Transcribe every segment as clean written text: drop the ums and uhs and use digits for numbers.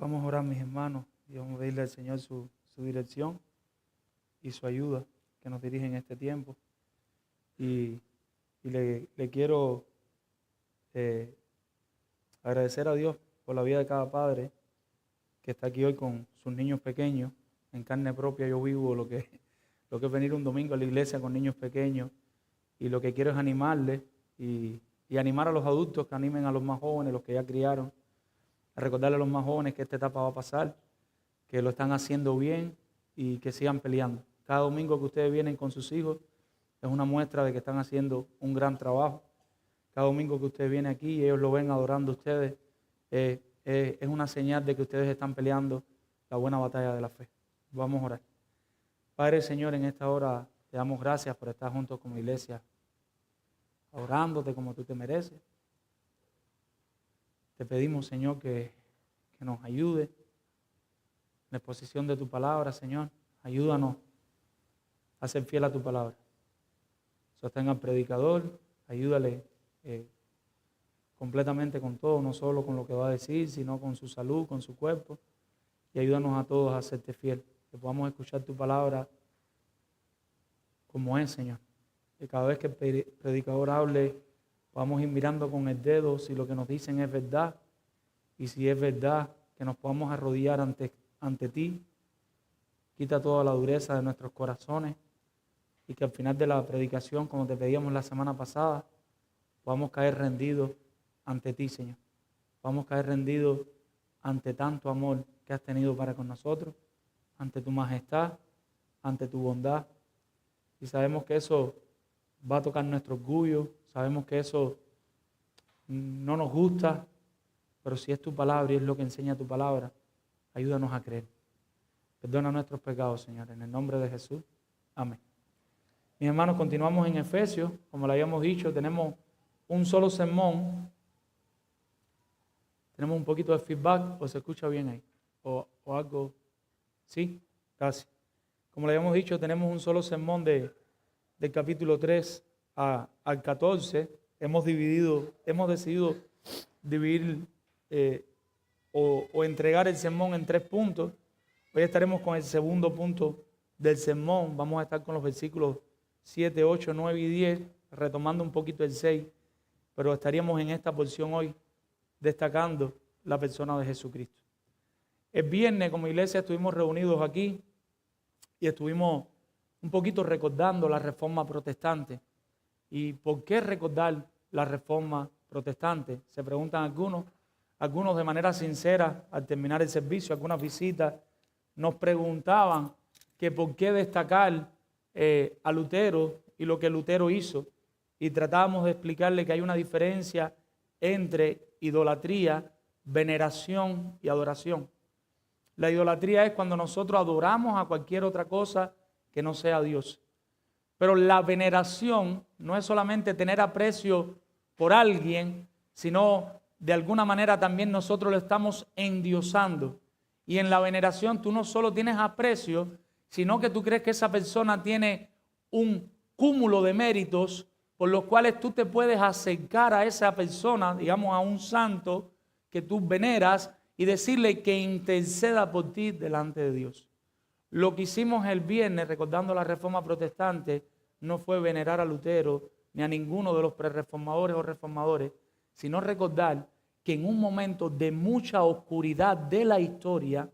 Vamos a orar, mis hermanos, y vamos a pedirle al Señor su dirección y su ayuda que nos dirige en este tiempo. Y le quiero agradecer a Dios por la vida de cada padre que está aquí hoy con sus niños pequeños. En carne propia yo vivo lo que es venir un domingo a la iglesia con niños pequeños, y lo que quiero es animarles y animar a los adultos que animen a los más jóvenes, los que ya criaron, a recordarle a los más jóvenes que esta etapa va a pasar, que lo están haciendo bien y que sigan peleando. Cada domingo que ustedes vienen con sus hijos es una muestra de que están haciendo un gran trabajo. Cada domingo que ustedes vienen aquí y ellos lo ven adorando a ustedes, es una señal de que ustedes están peleando la buena batalla de la fe. Vamos a orar. Padre, Señor, en esta hora te damos gracias por estar juntos como iglesia, orándote como tú te mereces. Te pedimos, Señor, que nos ayude en la exposición de tu palabra, Señor. Ayúdanos a ser fiel a tu palabra. Sostén al predicador, ayúdale completamente con todo, no solo con lo que va a decir, sino con su salud, con su cuerpo. Y ayúdanos a todos a serte fiel, que podamos escuchar tu palabra como es, Señor. Que cada vez que el predicador hable, podamos ir mirando con el dedo si lo que nos dicen es verdad. Y si es verdad, que nos podamos arrodillar ante ti. Quita toda la dureza de nuestros corazones. Y que al final de la predicación, como te pedíamos la semana pasada, podamos caer rendidos ante ti, Señor. Podamos caer rendidos ante tanto amor que has tenido para con nosotros, ante tu majestad, ante tu bondad. Y sabemos que eso va a tocar nuestro orgullo, sabemos que eso no nos gusta, pero si es tu palabra y es lo que enseña tu palabra, ayúdanos a creer. Perdona nuestros pecados, Señor, en el nombre de Jesús. Amén. Mis hermanos, continuamos en Efesios. Como le habíamos dicho, tenemos un solo sermón. Tenemos un poquito de feedback, o se escucha bien ahí, o algo. Sí, casi. Como le habíamos dicho, tenemos un solo sermón del capítulo 3 al 14. Hemos decidido dividir o entregar el sermón en 3 puntos. Hoy estaremos con el segundo punto del sermón. Vamos a estar con los versículos 7, 8, 9 y 10, retomando un poquito el 6, pero estaríamos en esta porción hoy destacando la persona de Jesucristo. El viernes como iglesia estuvimos reunidos aquí y estuvimos un poquito recordando la Reforma Protestante. ¿Y por qué recordar la Reforma Protestante? Se preguntan algunos de manera sincera al terminar el servicio, algunas visitas, nos preguntaban que por qué destacar a Lutero y lo que Lutero hizo, y tratábamos de explicarle que hay una diferencia entre idolatría, veneración y adoración. La idolatría es cuando nosotros adoramos a cualquier otra cosa que no sea Dios. Pero la veneración no es solamente tener aprecio por alguien, sino de alguna manera también nosotros lo estamos endiosando. Y en la veneración tú no solo tienes aprecio, sino que tú crees que esa persona tiene un cúmulo de méritos por los cuales tú te puedes acercar a esa persona, digamos a un santo que tú veneras, y decirle que interceda por ti delante de Dios. Lo que hicimos el viernes, recordando la Reforma Protestante, no fue venerar a Lutero ni a ninguno de los prerreformadores o reformadores, sino recordar que en un momento de mucha oscuridad de la historia,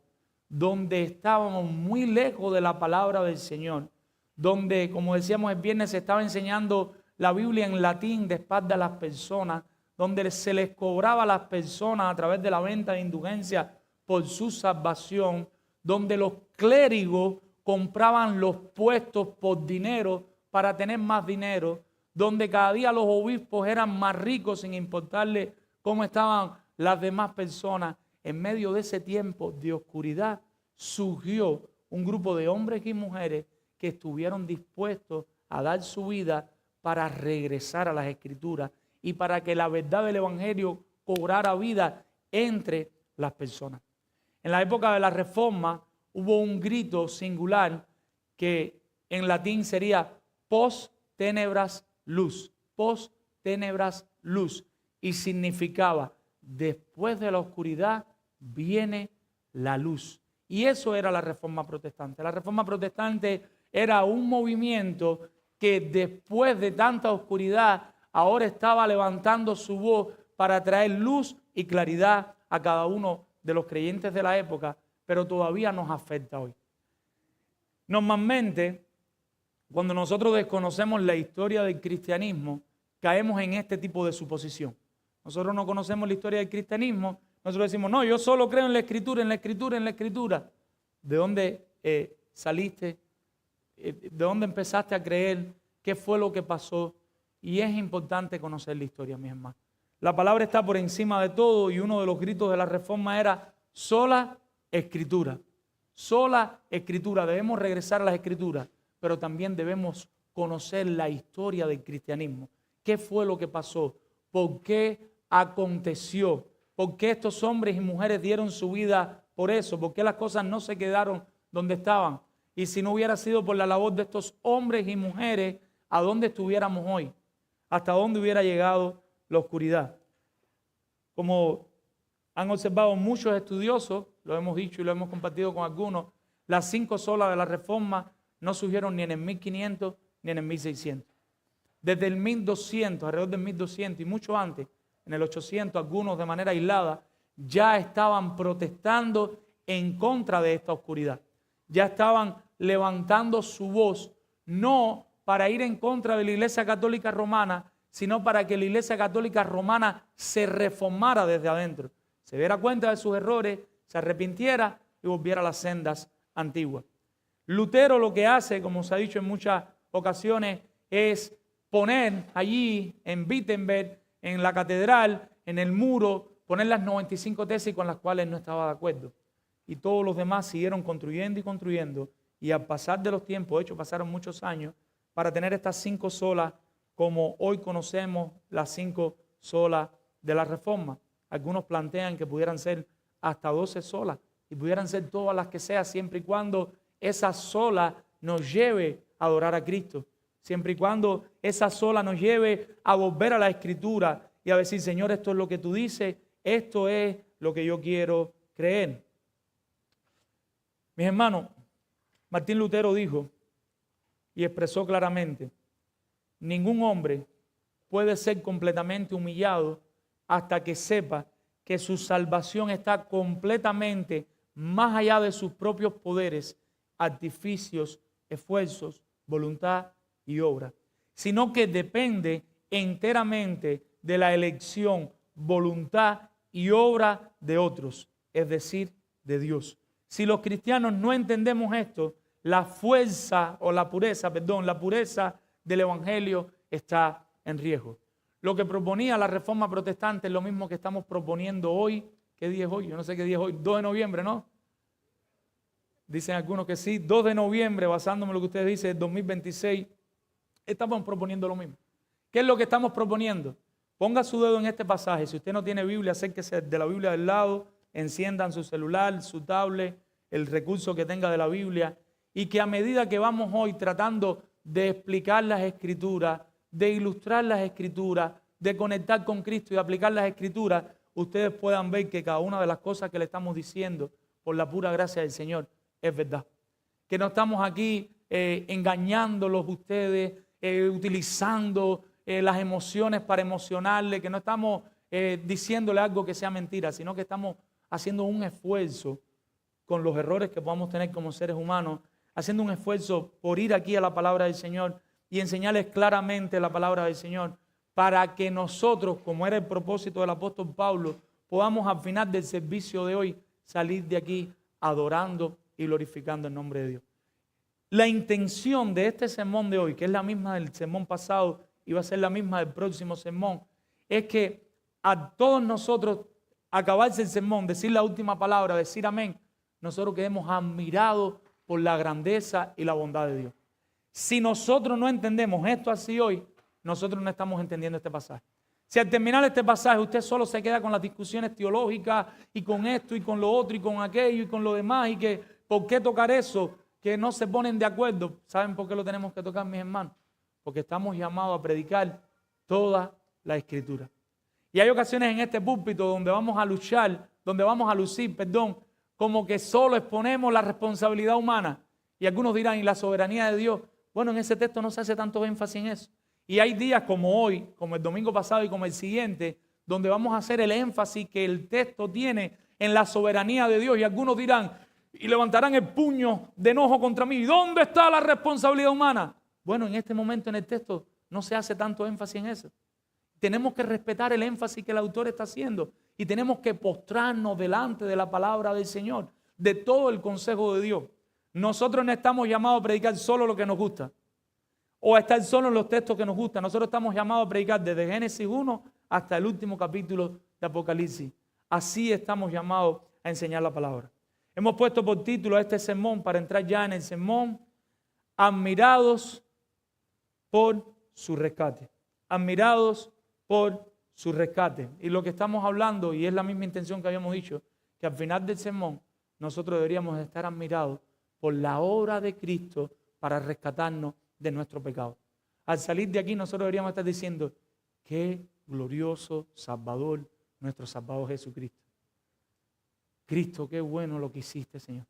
donde estábamos muy lejos de la palabra del Señor, donde, como decíamos el viernes, se estaba enseñando la Biblia en latín de espalda a las personas, donde se les cobraba a las personas a través de la venta de indulgencia por su salvación, donde los clérigos compraban los puestos por dinero para tener más dinero, donde cada día los obispos eran más ricos sin importarle cómo estaban las demás personas. En medio de ese tiempo de oscuridad surgió un grupo de hombres y mujeres que estuvieron dispuestos a dar su vida para regresar a las Escrituras y para que la verdad del Evangelio cobrara vida entre las personas. En la época de la Reforma hubo un grito singular que en latín sería post tenebras luz, post tenebras luz, y significaba: después de la oscuridad viene la luz. Y eso era la Reforma Protestante. La Reforma Protestante era un movimiento que después de tanta oscuridad ahora estaba levantando su voz para traer luz y claridad a cada uno de los creyentes de la época, pero todavía nos afecta hoy. Normalmente, cuando nosotros desconocemos la historia del cristianismo, caemos en este tipo de suposición. Nosotros no conocemos la historia del cristianismo, nosotros decimos, no, yo solo creo en la Escritura, en la Escritura, en la Escritura. ¿De dónde saliste? ¿De dónde empezaste a creer? ¿Qué fue lo que pasó? Y es importante conocer la historia, mis hermanos. La palabra está por encima de todo y uno de los gritos de la Reforma era sola Escritura. Sola Escritura. Debemos regresar a las Escrituras, pero también debemos conocer la historia del cristianismo. ¿Qué fue lo que pasó? ¿Por qué aconteció? ¿Por qué estos hombres y mujeres dieron su vida por eso? ¿Por qué las cosas no se quedaron donde estaban? Y si no hubiera sido por la labor de estos hombres y mujeres, ¿a dónde estuviéramos hoy? ¿Hasta dónde hubiera llegado la oscuridad? Como han observado muchos estudiosos, lo hemos dicho y lo hemos compartido con algunos, las 5 solas de la Reforma no surgieron ni en el 1500 ni en el 1600. Desde el 1200, alrededor del 1200 y mucho antes, en el 800, algunos de manera aislada, ya estaban protestando en contra de esta oscuridad. Ya estaban levantando su voz, no para ir en contra de la Iglesia Católica Romana, sino para que la Iglesia Católica Romana se reformara desde adentro, se diera cuenta de sus errores, se arrepintiera y volviera a las sendas antiguas. Lutero lo que hace, como se ha dicho en muchas ocasiones, es poner allí en Wittenberg, en la catedral, en el muro, poner las 95 tesis con las cuales no estaba de acuerdo. Y todos los demás siguieron construyendo y construyendo. Y al pasar de los tiempos, de hecho pasaron muchos años, para tener estas 5 solas como hoy conocemos las 5 solas de la Reforma. Algunos plantean que pudieran ser hasta 12 solas y pudieran ser todas las que sea, siempre y cuando esa sola nos lleve a adorar a Cristo. Siempre y cuando esa sola nos lleve a volver a la Escritura y a decir, Señor, esto es lo que tú dices, esto es lo que yo quiero creer. Mis hermanos, Martín Lutero dijo y expresó claramente, ningún hombre puede ser completamente humillado hasta que sepa que su salvación está completamente más allá de sus propios poderes, artificios, esfuerzos, voluntad y obra, sino que depende enteramente de la elección, voluntad y obra de otros, es decir, de Dios. Si los cristianos no entendemos esto, la pureza del Evangelio está en riesgo. Lo que proponía la Reforma Protestante es lo mismo que estamos proponiendo hoy. ¿Qué día es hoy? Yo no sé qué día es hoy. 2 de noviembre, ¿no? Dicen algunos que sí. 2 de noviembre, basándome en lo que ustedes dicen, 2026. Estamos proponiendo lo mismo. ¿Qué es lo que estamos proponiendo? Ponga su dedo en este pasaje. Si usted no tiene Biblia, acérquese de la Biblia del lado, enciendan su celular, su tablet, el recurso que tenga de la Biblia, y que a medida que vamos hoy tratando de explicar las Escrituras, de ilustrar las Escrituras, de conectar con Cristo y aplicar las Escrituras, ustedes puedan ver que cada una de las cosas que le estamos diciendo por la pura gracia del Señor es verdad. Que no estamos aquí engañándolos ustedes, utilizando las emociones para emocionarle, que no estamos diciéndole algo que sea mentira, sino que estamos haciendo un esfuerzo con los errores que podamos tener como seres humanos, haciendo un esfuerzo por ir aquí a la palabra del Señor y enseñarles claramente la palabra del Señor, para que nosotros, como era el propósito del apóstol Pablo, podamos al final del servicio de hoy salir de aquí adorando y glorificando el nombre de Dios. La intención de este sermón de hoy, que es la misma del sermón pasado y va a ser la misma del próximo sermón, es que a todos nosotros acabarse el sermón, decir la última palabra, decir amén, nosotros quedemos admirados por la grandeza y la bondad de Dios. Si nosotros no entendemos esto así hoy, nosotros no estamos entendiendo este pasaje. Si al terminar este pasaje usted solo se queda con las discusiones teológicas y con esto y con lo otro y con aquello y con lo demás y que ¿por qué tocar eso? Que no se ponen de acuerdo. ¿Saben por qué lo tenemos que tocar, mis hermanos? Porque estamos llamados a predicar toda la Escritura. Y hay ocasiones en este púlpito donde vamos a luchar, donde vamos a lucir, como que solo exponemos la responsabilidad humana. Y algunos dirán, ¿y la soberanía de Dios? Bueno, en ese texto no se hace tanto énfasis en eso. Y hay días como hoy, como el domingo pasado y como el siguiente, donde vamos a hacer el énfasis que el texto tiene en la soberanía de Dios. Y algunos dirán, y levantarán el puño de enojo contra mí. ¿Dónde está la responsabilidad humana? Bueno, en este momento en el texto no se hace tanto énfasis en eso. Tenemos que respetar el énfasis que el autor está haciendo y tenemos que postrarnos delante de la palabra del Señor, de todo el consejo de Dios. Nosotros no estamos llamados a predicar solo lo que nos gusta o a estar solo en los textos que nos gustan. Nosotros estamos llamados a predicar desde Génesis 1 hasta el último capítulo de Apocalipsis. Así estamos llamados a enseñar la palabra. Hemos puesto por título a este sermón, para entrar ya en el sermón, admirados por su rescate. Admirados por su rescate. Y lo que estamos hablando, y es la misma intención que habíamos dicho, que al final del sermón nosotros deberíamos estar admirados por la obra de Cristo para rescatarnos de nuestro pecado. Al salir de aquí nosotros deberíamos estar diciendo, qué glorioso Salvador, nuestro Salvador Jesucristo. Cristo, qué bueno lo que hiciste, Señor.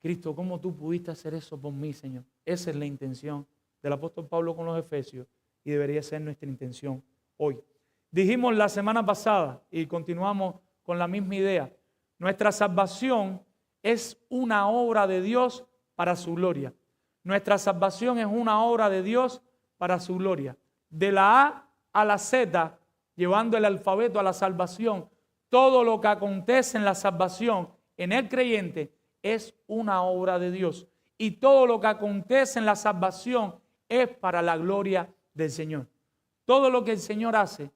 Cristo, ¿cómo tú pudiste hacer eso por mí, Señor? Esa es la intención del apóstol Pablo con los Efesios y debería ser nuestra intención hoy. Dijimos la semana pasada y continuamos con la misma idea. Nuestra salvación es una obra de Dios para su gloria. Nuestra salvación es una obra de Dios para su gloria. De la A a la Z, llevando el alfabeto a la salvación, todo lo que acontece en la salvación en el creyente es una obra de Dios. Y todo lo que acontece en la salvación es para la gloria del Señor. Todo lo que el Señor hace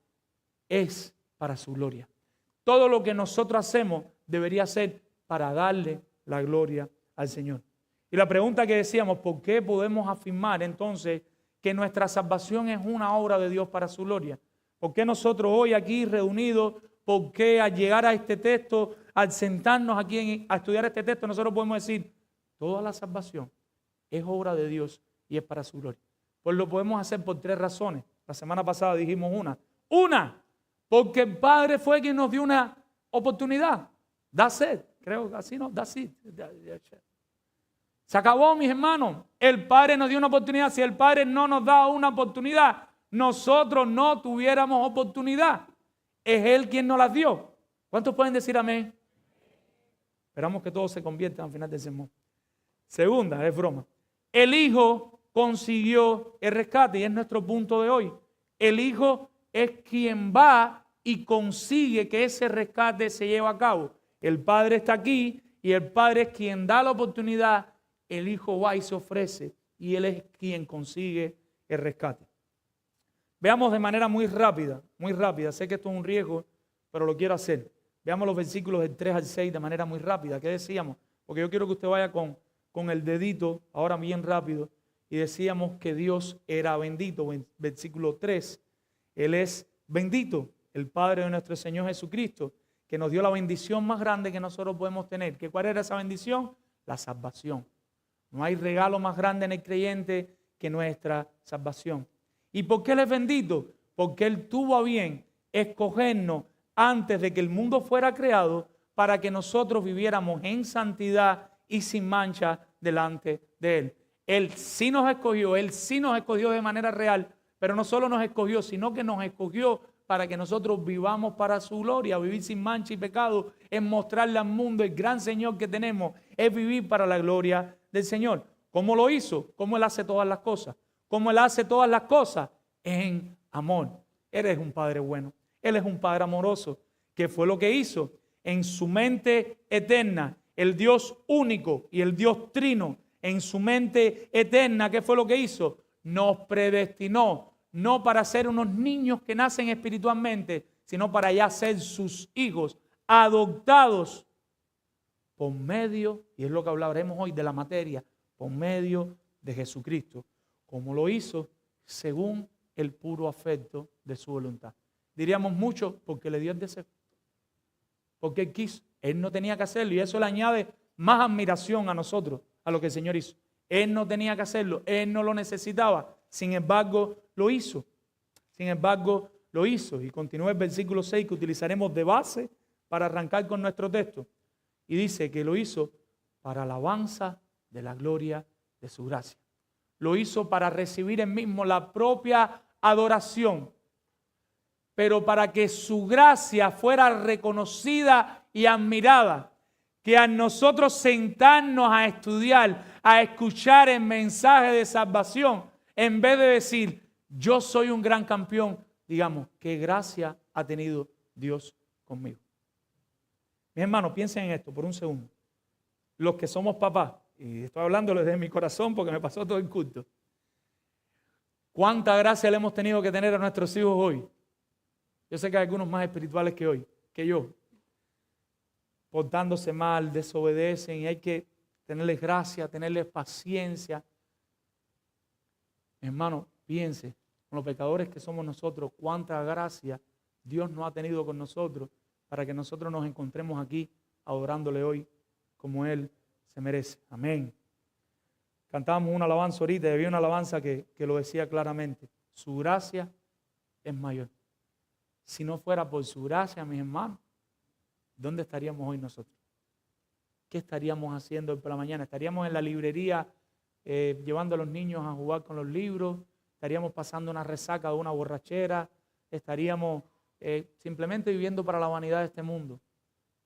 es para su gloria. Todo lo que nosotros hacemos debería ser para darle la gloria al Señor. Y la pregunta que decíamos, ¿por qué podemos afirmar entonces que nuestra salvación es una obra de Dios para su gloria? ¿Por qué nosotros hoy aquí reunidos, por qué al llegar a este texto, al sentarnos aquí a estudiar este texto, nosotros podemos decir, toda la salvación es obra de Dios y es para su gloria? Pues lo podemos hacer por tres razones. La semana pasada dijimos una. Una, porque el Padre fue quien nos dio una oportunidad. That's it. Creo que así no, that's it. Se acabó, mis hermanos. El Padre nos dio una oportunidad. Si el Padre no nos da una oportunidad, nosotros no tuviéramos oportunidad. Es Él quien nos las dio. ¿Cuántos pueden decir amén? Esperamos que todos se conviertan al final del sermón. Segunda, es broma. El Hijo consiguió el rescate y es nuestro punto de hoy. El Hijo es quien va y consigue que ese rescate se lleve a cabo. El Padre está aquí y el Padre es quien da la oportunidad. El Hijo va y se ofrece y Él es quien consigue el rescate. Veamos de manera muy rápida. Sé que esto es un riesgo, pero lo quiero hacer. Veamos los versículos del 3 al 6 de manera muy rápida. ¿Qué decíamos? Porque yo quiero que usted vaya con el dedito, ahora bien rápido. Y decíamos que Dios era bendito. Versículo 3. Él es bendito, el Padre de nuestro Señor Jesucristo, que nos dio la bendición más grande que nosotros podemos tener. ¿Cuál era esa bendición? La salvación. No hay regalo más grande en el creyente que nuestra salvación. ¿Y por qué Él es bendito? Porque Él tuvo a bien escogernos antes de que el mundo fuera creado para que nosotros viviéramos en santidad y sin mancha delante de Él. Él sí nos escogió de manera real, pero no solo nos escogió, sino que nos escogió para que nosotros vivamos para su gloria. Vivir sin mancha y pecado es mostrarle al mundo el gran Señor que tenemos, es vivir para la gloria del Señor. ¿Cómo lo hizo? ¿Cómo Él hace todas las cosas? ¿Cómo Él hace todas las cosas? En amor. Él es un Padre bueno. Él es un Padre amoroso. ¿Qué fue lo que hizo? En su mente eterna, el Dios único y el Dios trino, en su mente eterna, ¿qué fue lo que hizo? Nos predestinó, no para ser unos niños que nacen espiritualmente, sino para ya ser sus hijos, adoptados por medio, y es lo que hablaremos hoy de la materia, por medio de Jesucristo. Como lo hizo según el puro afecto de su voluntad. Diríamos mucho porque le dio el deseo. Porque Él quiso. Él no tenía que hacerlo y eso le añade más admiración a nosotros, a lo que el Señor hizo. Él no tenía que hacerlo, Él no lo necesitaba. Sin embargo, lo hizo. Y continúa el versículo 6 que utilizaremos de base para arrancar con nuestro texto. Y dice que lo hizo para alabanza de la gloria de su gracia. Lo hizo para recibir él mismo la propia adoración, pero para que su gracia fuera reconocida y admirada, que a nosotros sentarnos a estudiar, a escuchar el mensaje de salvación, en vez de decir, yo soy un gran campeón, digamos, qué gracia ha tenido Dios conmigo. Mis hermanos, piensen en esto por un segundo. Los que somos papás, y estoy hablando desde mi corazón porque me pasó todo el culto. ¿Cuánta gracia le hemos tenido que tener a nuestros hijos hoy? Yo sé que hay algunos más espirituales que yo, portándose mal, desobedecen y hay que tenerles gracia, tenerles paciencia. Hermano, piense, con los pecadores que somos nosotros, cuánta gracia Dios nos ha tenido con nosotros para que nosotros nos encontremos aquí adorándole hoy como Él se merece. Amén. Cantábamos una alabanza ahorita y había una alabanza que lo decía claramente. Su gracia es mayor. Si no fuera por su gracia, mis hermanos, ¿dónde estaríamos hoy nosotros? ¿Qué estaríamos haciendo hoy por la mañana? ¿Estaríamos en la librería llevando a los niños a jugar con los libros? ¿Estaríamos pasando una resaca de una borrachera? ¿Estaríamos simplemente viviendo para la vanidad de este mundo?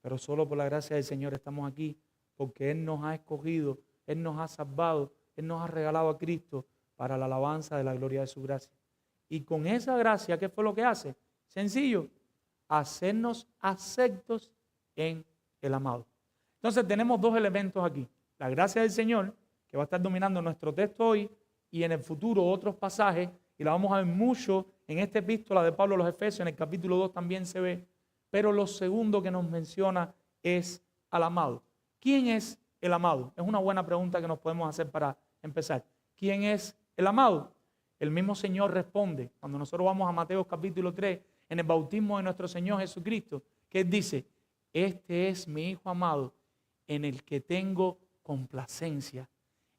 Pero solo por la gracia del Señor estamos aquí, porque Él nos ha escogido, Él nos ha salvado, Él nos ha regalado a Cristo para la alabanza de la gloria de su gracia. Y con esa gracia, ¿qué fue lo que hace? Sencillo, hacernos aceptos en el amado. Entonces tenemos dos elementos aquí. La gracia del Señor, que va a estar dominando nuestro texto hoy, y en el futuro otros pasajes, y la vamos a ver mucho en esta epístola de Pablo a los Efesios, en el capítulo 2 también se ve, pero lo segundo que nos menciona es al amado. ¿Quién es el amado? Es una buena pregunta que nos podemos hacer para empezar. ¿Quién es el amado? El mismo Señor responde, cuando nosotros vamos a Mateo capítulo 3, en el bautismo de nuestro Señor Jesucristo, que Él dice, este es mi Hijo amado, en el que tengo complacencia.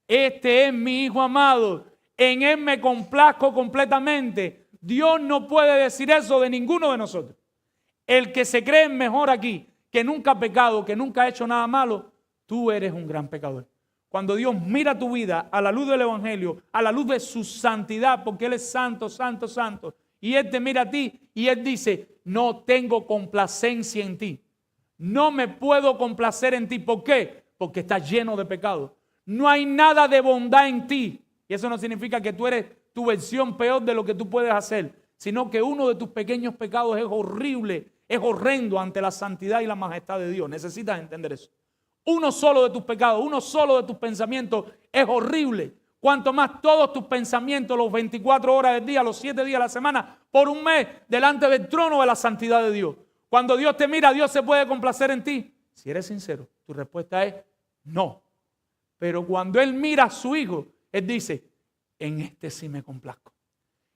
Este es mi Hijo amado, en Él me complazco completamente. Dios no puede decir eso de ninguno de nosotros. El que se cree mejor aquí, que nunca ha pecado, que nunca ha hecho nada malo, tú eres un gran pecador. Cuando Dios mira tu vida a la luz del Evangelio, a la luz de su santidad, porque Él es santo, santo, santo, y Él te mira a ti y Él dice, no tengo complacencia en ti. No me puedo complacer en ti. ¿Por qué? Porque estás lleno de pecado. No hay nada de bondad en ti. Y eso no significa que tú eres tu versión peor de lo que tú puedes hacer, sino que uno de tus pequeños pecados es horrible, es horrendo ante la santidad y la majestad de Dios. Necesitas entender eso. Uno solo de tus pecados, uno solo de tus pensamientos es horrible. Cuanto más todos tus pensamientos, los 24 horas del día, los 7 días de la semana, por un mes, delante del trono de la santidad de Dios. Cuando Dios te mira, Dios se puede complacer en ti. Si eres sincero, tu respuesta es no. Pero cuando Él mira a su Hijo, Él dice, en este sí me complazco.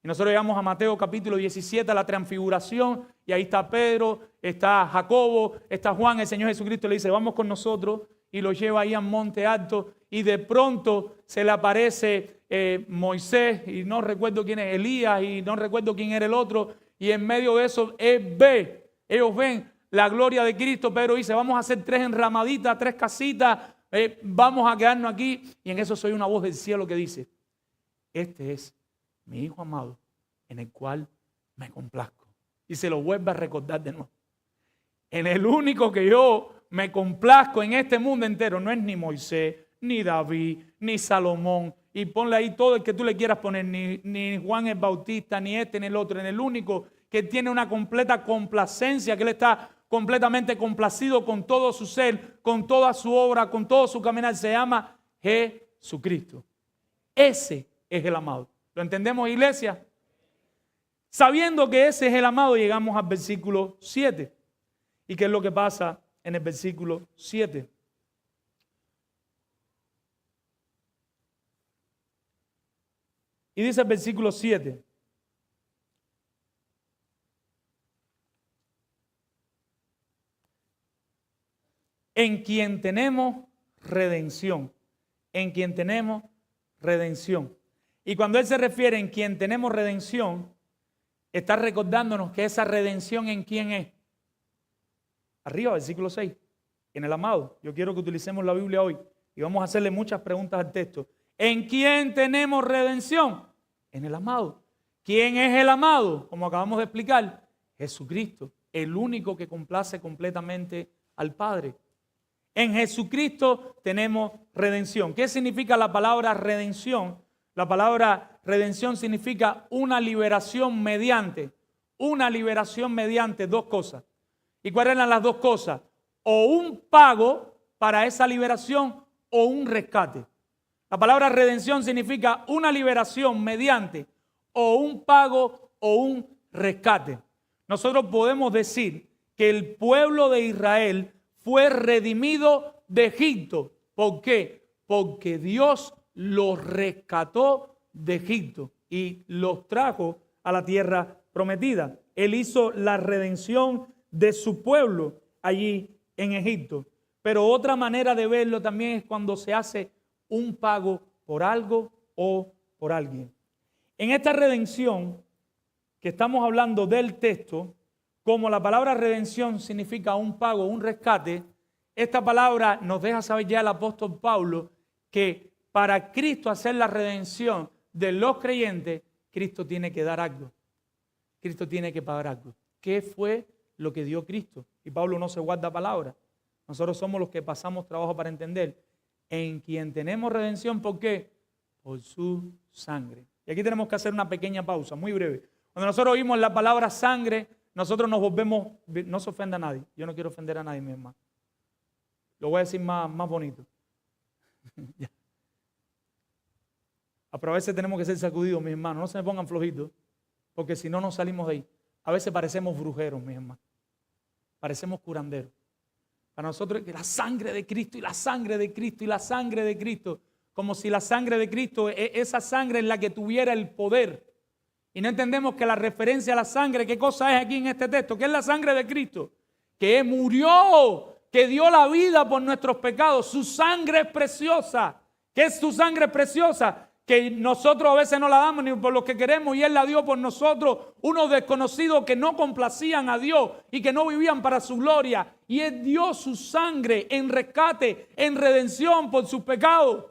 Y nosotros llegamos a Mateo capítulo 17, a la transfiguración, y ahí está Pedro, está Jacobo, está Juan. El Señor Jesucristo le dice, vamos con nosotros, y lo lleva ahí a monte alto, y de pronto se le aparece Moisés, y no recuerdo quién es Elías, y no recuerdo quién era el otro, y en medio de eso ellos ven la gloria de Cristo. Pedro dice, vamos a hacer 3 enramaditas, 3 casitas, vamos a quedarnos aquí, y en eso soy una voz del cielo que dice, este es mi Hijo amado, en el cual me complazco. Y se lo vuelve a recordar de nuevo. En el único que yo me complazco en este mundo entero no es ni Moisés, ni David, ni Salomón. Y ponle ahí todo el que tú le quieras poner, ni Juan el Bautista, ni este, ni el otro. En el único que tiene una completa complacencia, que Él está completamente complacido con todo su ser, con toda su obra, con todo su caminar, se llama Jesucristo. Ese es el amado. ¿Lo entendemos, iglesia? Sabiendo que ese es el amado, llegamos al versículo 7. ¿Y qué es lo que pasa en el versículo 7? Y dice el versículo 7. En quien tenemos redención. En quien tenemos redención. Y cuando Él se refiere en quien tenemos redención, está recordándonos que esa redención en quién es. Arriba, versículo 6. En el amado. Yo quiero que utilicemos la Biblia hoy y vamos a hacerle muchas preguntas al texto. ¿En quién tenemos redención? En el amado. ¿Quién es el amado? Como acabamos de explicar, Jesucristo, el único que complace completamente al Padre. En Jesucristo tenemos redención. ¿Qué significa la palabra redención? La palabra redención significa una liberación mediante dos cosas. ¿Y cuáles eran las dos cosas? O un pago para esa liberación o un rescate. La palabra redención significa una liberación mediante o un pago o un rescate. Nosotros podemos decir que el pueblo de Israel fue redimido de Egipto. ¿Por qué? Porque Dios los rescató de Egipto y los trajo a la tierra prometida. Él hizo la redención de su pueblo allí en Egipto. Pero otra manera de verlo también es cuando se hace un pago por algo o por alguien. En esta redención que estamos hablando del texto, como la palabra redención significa un pago, un rescate, esta palabra nos deja saber ya el apóstol Pablo que para Cristo hacer la redención de los creyentes, Cristo tiene que dar algo. Cristo tiene que pagar algo. ¿Qué fue lo que dio Cristo? Y Pablo no se guarda palabras. Nosotros somos los que pasamos trabajo para entender. En quien tenemos redención, ¿por qué? Por su sangre. Y aquí tenemos que hacer una pequeña pausa, muy breve. Cuando nosotros oímos la palabra sangre, nosotros nos volvemos, no se ofenda a nadie. Yo no quiero ofender a nadie, mi hermano. Lo voy a decir más bonito. Pero a veces tenemos que ser sacudidos, mis hermanos. No se me pongan flojitos, porque si no, no salimos de ahí. A veces parecemos brujeros, mis hermanos. Parecemos curanderos. Para nosotros es la sangre de Cristo y la sangre de Cristo y la sangre de Cristo. Como si la sangre de Cristo, esa sangre es la que tuviera el poder. Y no entendemos que la referencia a la sangre, ¿qué cosa es aquí en este texto? ¿Qué es la sangre de Cristo? Que murió, que dio la vida por nuestros pecados. Su sangre es preciosa. ¿Qué es su sangre preciosa? Que nosotros a veces no la damos ni por lo que queremos y Él la dio por nosotros. Unos desconocidos que no complacían a Dios y que no vivían para su gloria. Y Él dio su sangre en rescate, en redención por sus pecados.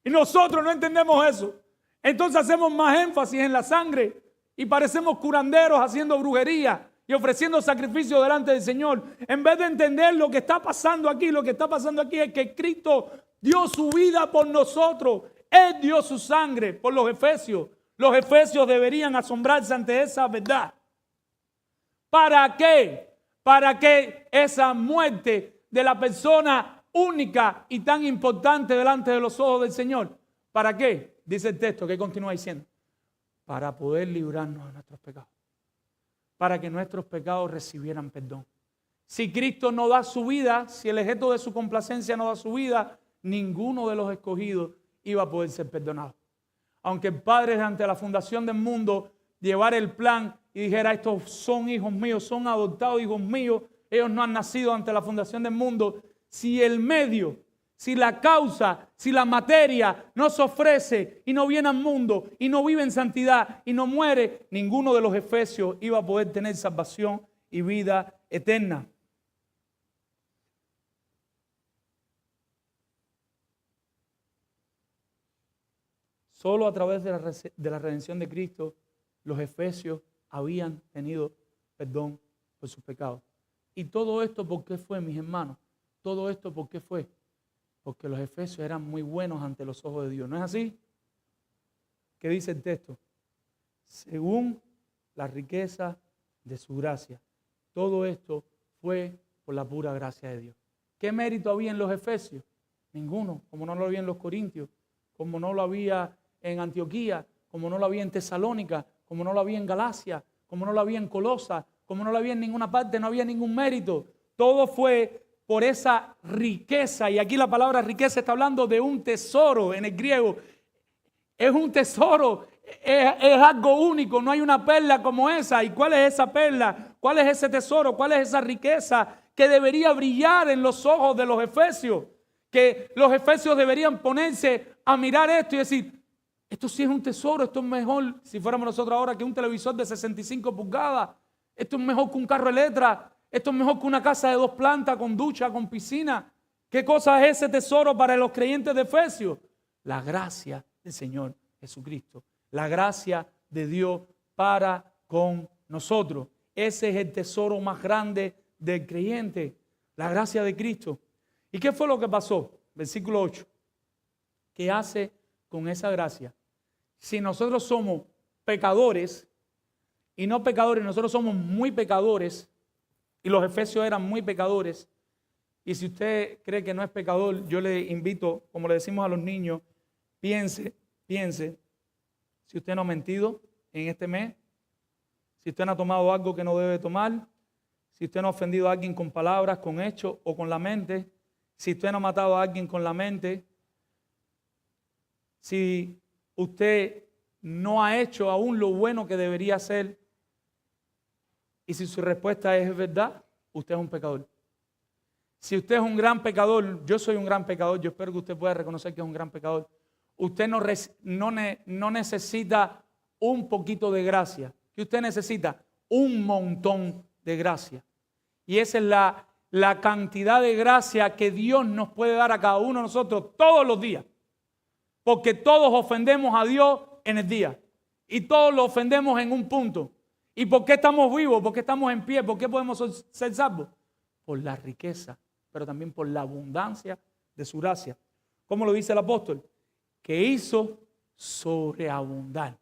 Y nosotros no entendemos eso. Entonces hacemos más énfasis en la sangre y parecemos curanderos haciendo brujería y ofreciendo sacrificios delante del Señor. En vez de entender lo que está pasando aquí, lo que está pasando aquí es que Cristo dio su vida por nosotros. Él dio su sangre por los efesios. Los efesios deberían asombrarse ante esa verdad. ¿Para qué? Para que esa muerte de la persona única y tan importante delante de los ojos del Señor. ¿Para qué? Dice el texto que continúa diciendo. Para poder librarnos de nuestros pecados. Para que nuestros pecados recibieran perdón. Si Cristo no da su vida, si el objeto de su complacencia no da su vida, ninguno de los escogidos iba a poder ser perdonado. Aunque el Padre ante la fundación del mundo llevara el plan y dijera, estos son hijos míos, son adoptados hijos míos, ellos no han nacido ante la fundación del mundo. Si el medio, si la causa, si la materia no se ofrece y no viene al mundo y no vive en santidad y no muere, ninguno de los efesios iba a poder tener salvación y vida eterna. Solo a través de la redención de Cristo, los efesios habían tenido perdón por sus pecados. Y todo esto, ¿por qué fue, mis hermanos? Todo esto, ¿por qué fue? Porque los efesios eran muy buenos ante los ojos de Dios. ¿No es así? ¿Qué dice el texto? Según la riqueza de su gracia. Todo esto fue por la pura gracia de Dios. ¿Qué mérito había en los efesios? Ninguno, como no lo había en los corintios, como no lo había en Antioquía, como no lo había en Tesalónica, como no lo había en Galacia, como no lo había en Colosa, como no lo había en ninguna parte, no había ningún mérito. Todo fue por esa riqueza, y aquí la palabra riqueza está hablando de un tesoro en el griego. Es un tesoro, es algo único, no hay una perla como esa. ¿Y cuál es esa perla? ¿Cuál es ese tesoro? ¿Cuál es esa riqueza que debería brillar en los ojos de los efesios? Que los efesios deberían ponerse a mirar esto y decir, esto sí es un tesoro, esto es mejor, si fuéramos nosotros ahora, que un televisor de 65 pulgadas. Esto es mejor que un carro de letra. Esto es mejor que una casa de 2 plantas con ducha, con piscina. ¿Qué cosa es ese tesoro para los creyentes de Efesios? La gracia del Señor Jesucristo. La gracia de Dios para con nosotros. Ese es el tesoro más grande del creyente. La gracia de Cristo. ¿Y qué fue lo que pasó? Versículo 8. ¿Qué hace con esa gracia? Si nosotros somos pecadores, y no pecadores, nosotros somos muy pecadores, y los efesios eran muy pecadores, y si usted cree que no es pecador, yo le invito, como le decimos a los niños, piense, si usted no ha mentido en este mes, si usted no ha tomado algo que no debe tomar, si usted no ha ofendido a alguien con palabras, con hechos o con la mente, si usted no ha matado a alguien con la mente, si usted no ha hecho aún lo bueno que debería hacer, y si su respuesta es verdad, usted es un pecador. Si usted es un gran pecador, yo soy un gran pecador, yo espero que usted pueda reconocer que es un gran pecador. Usted no necesita un poquito de gracia, que usted necesita un montón de gracia. Y esa es la cantidad de gracia que Dios nos puede dar a cada uno de nosotros todos los días. Porque todos ofendemos a Dios en el día. Y todos lo ofendemos en un punto. ¿Y por qué estamos vivos? ¿Por qué estamos en pie? ¿Por qué podemos ser salvos? Por la riqueza, pero también por la abundancia de su gracia. ¿Cómo lo dice el apóstol? Que hizo sobreabundar.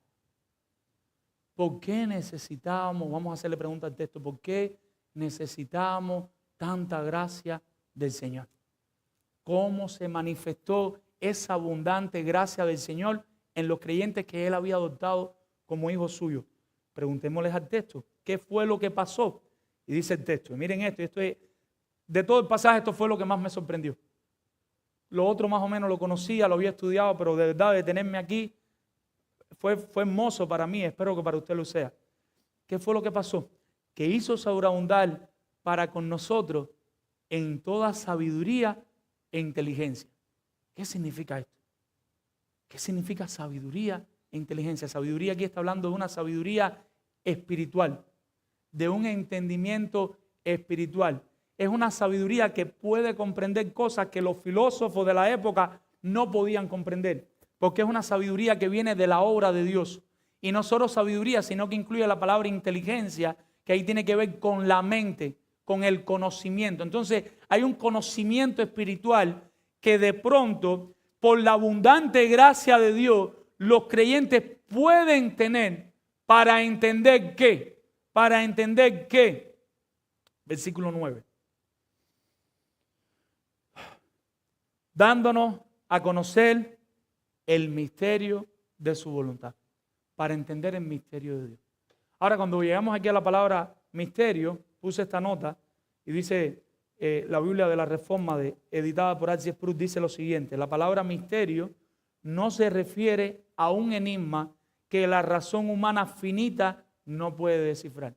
¿Por qué necesitábamos? Vamos a hacerle pregunta al texto. ¿Por qué necesitábamos tanta gracia del Señor? ¿Cómo se manifestó esa abundante gracia del Señor en los creyentes que Él había adoptado como hijos suyos? Preguntémosles al texto, ¿qué fue lo que pasó? Y dice el texto, y miren esto es, de todo el pasaje, esto fue lo que más me sorprendió. Lo otro más o menos lo conocía, lo había estudiado, pero de verdad detenerme aquí fue hermoso para mí, espero que para usted lo sea. ¿Qué fue lo que pasó? Que hizo sobreabundar para con nosotros en toda sabiduría e inteligencia. ¿Qué significa esto? ¿Qué significa sabiduría e inteligencia? Sabiduría aquí está hablando de una sabiduría espiritual, de un entendimiento espiritual. Es una sabiduría que puede comprender cosas que los filósofos de la época no podían comprender, porque es una sabiduría que viene de la obra de Dios. Y no solo sabiduría, sino que incluye la palabra inteligencia, que ahí tiene que ver con la mente, con el conocimiento. Entonces hay un conocimiento espiritual que de pronto, por la abundante gracia de Dios, los creyentes pueden tener para entender qué. Para entender qué. Versículo 9. Dándonos a conocer el misterio de su voluntad. Para entender el misterio de Dios. Ahora, cuando llegamos aquí a la palabra misterio, puse esta nota y dice, la Biblia de la Reforma, editada por R.C. Sproul, dice lo siguiente: la palabra misterio no se refiere a un enigma que la razón humana finita no puede descifrar.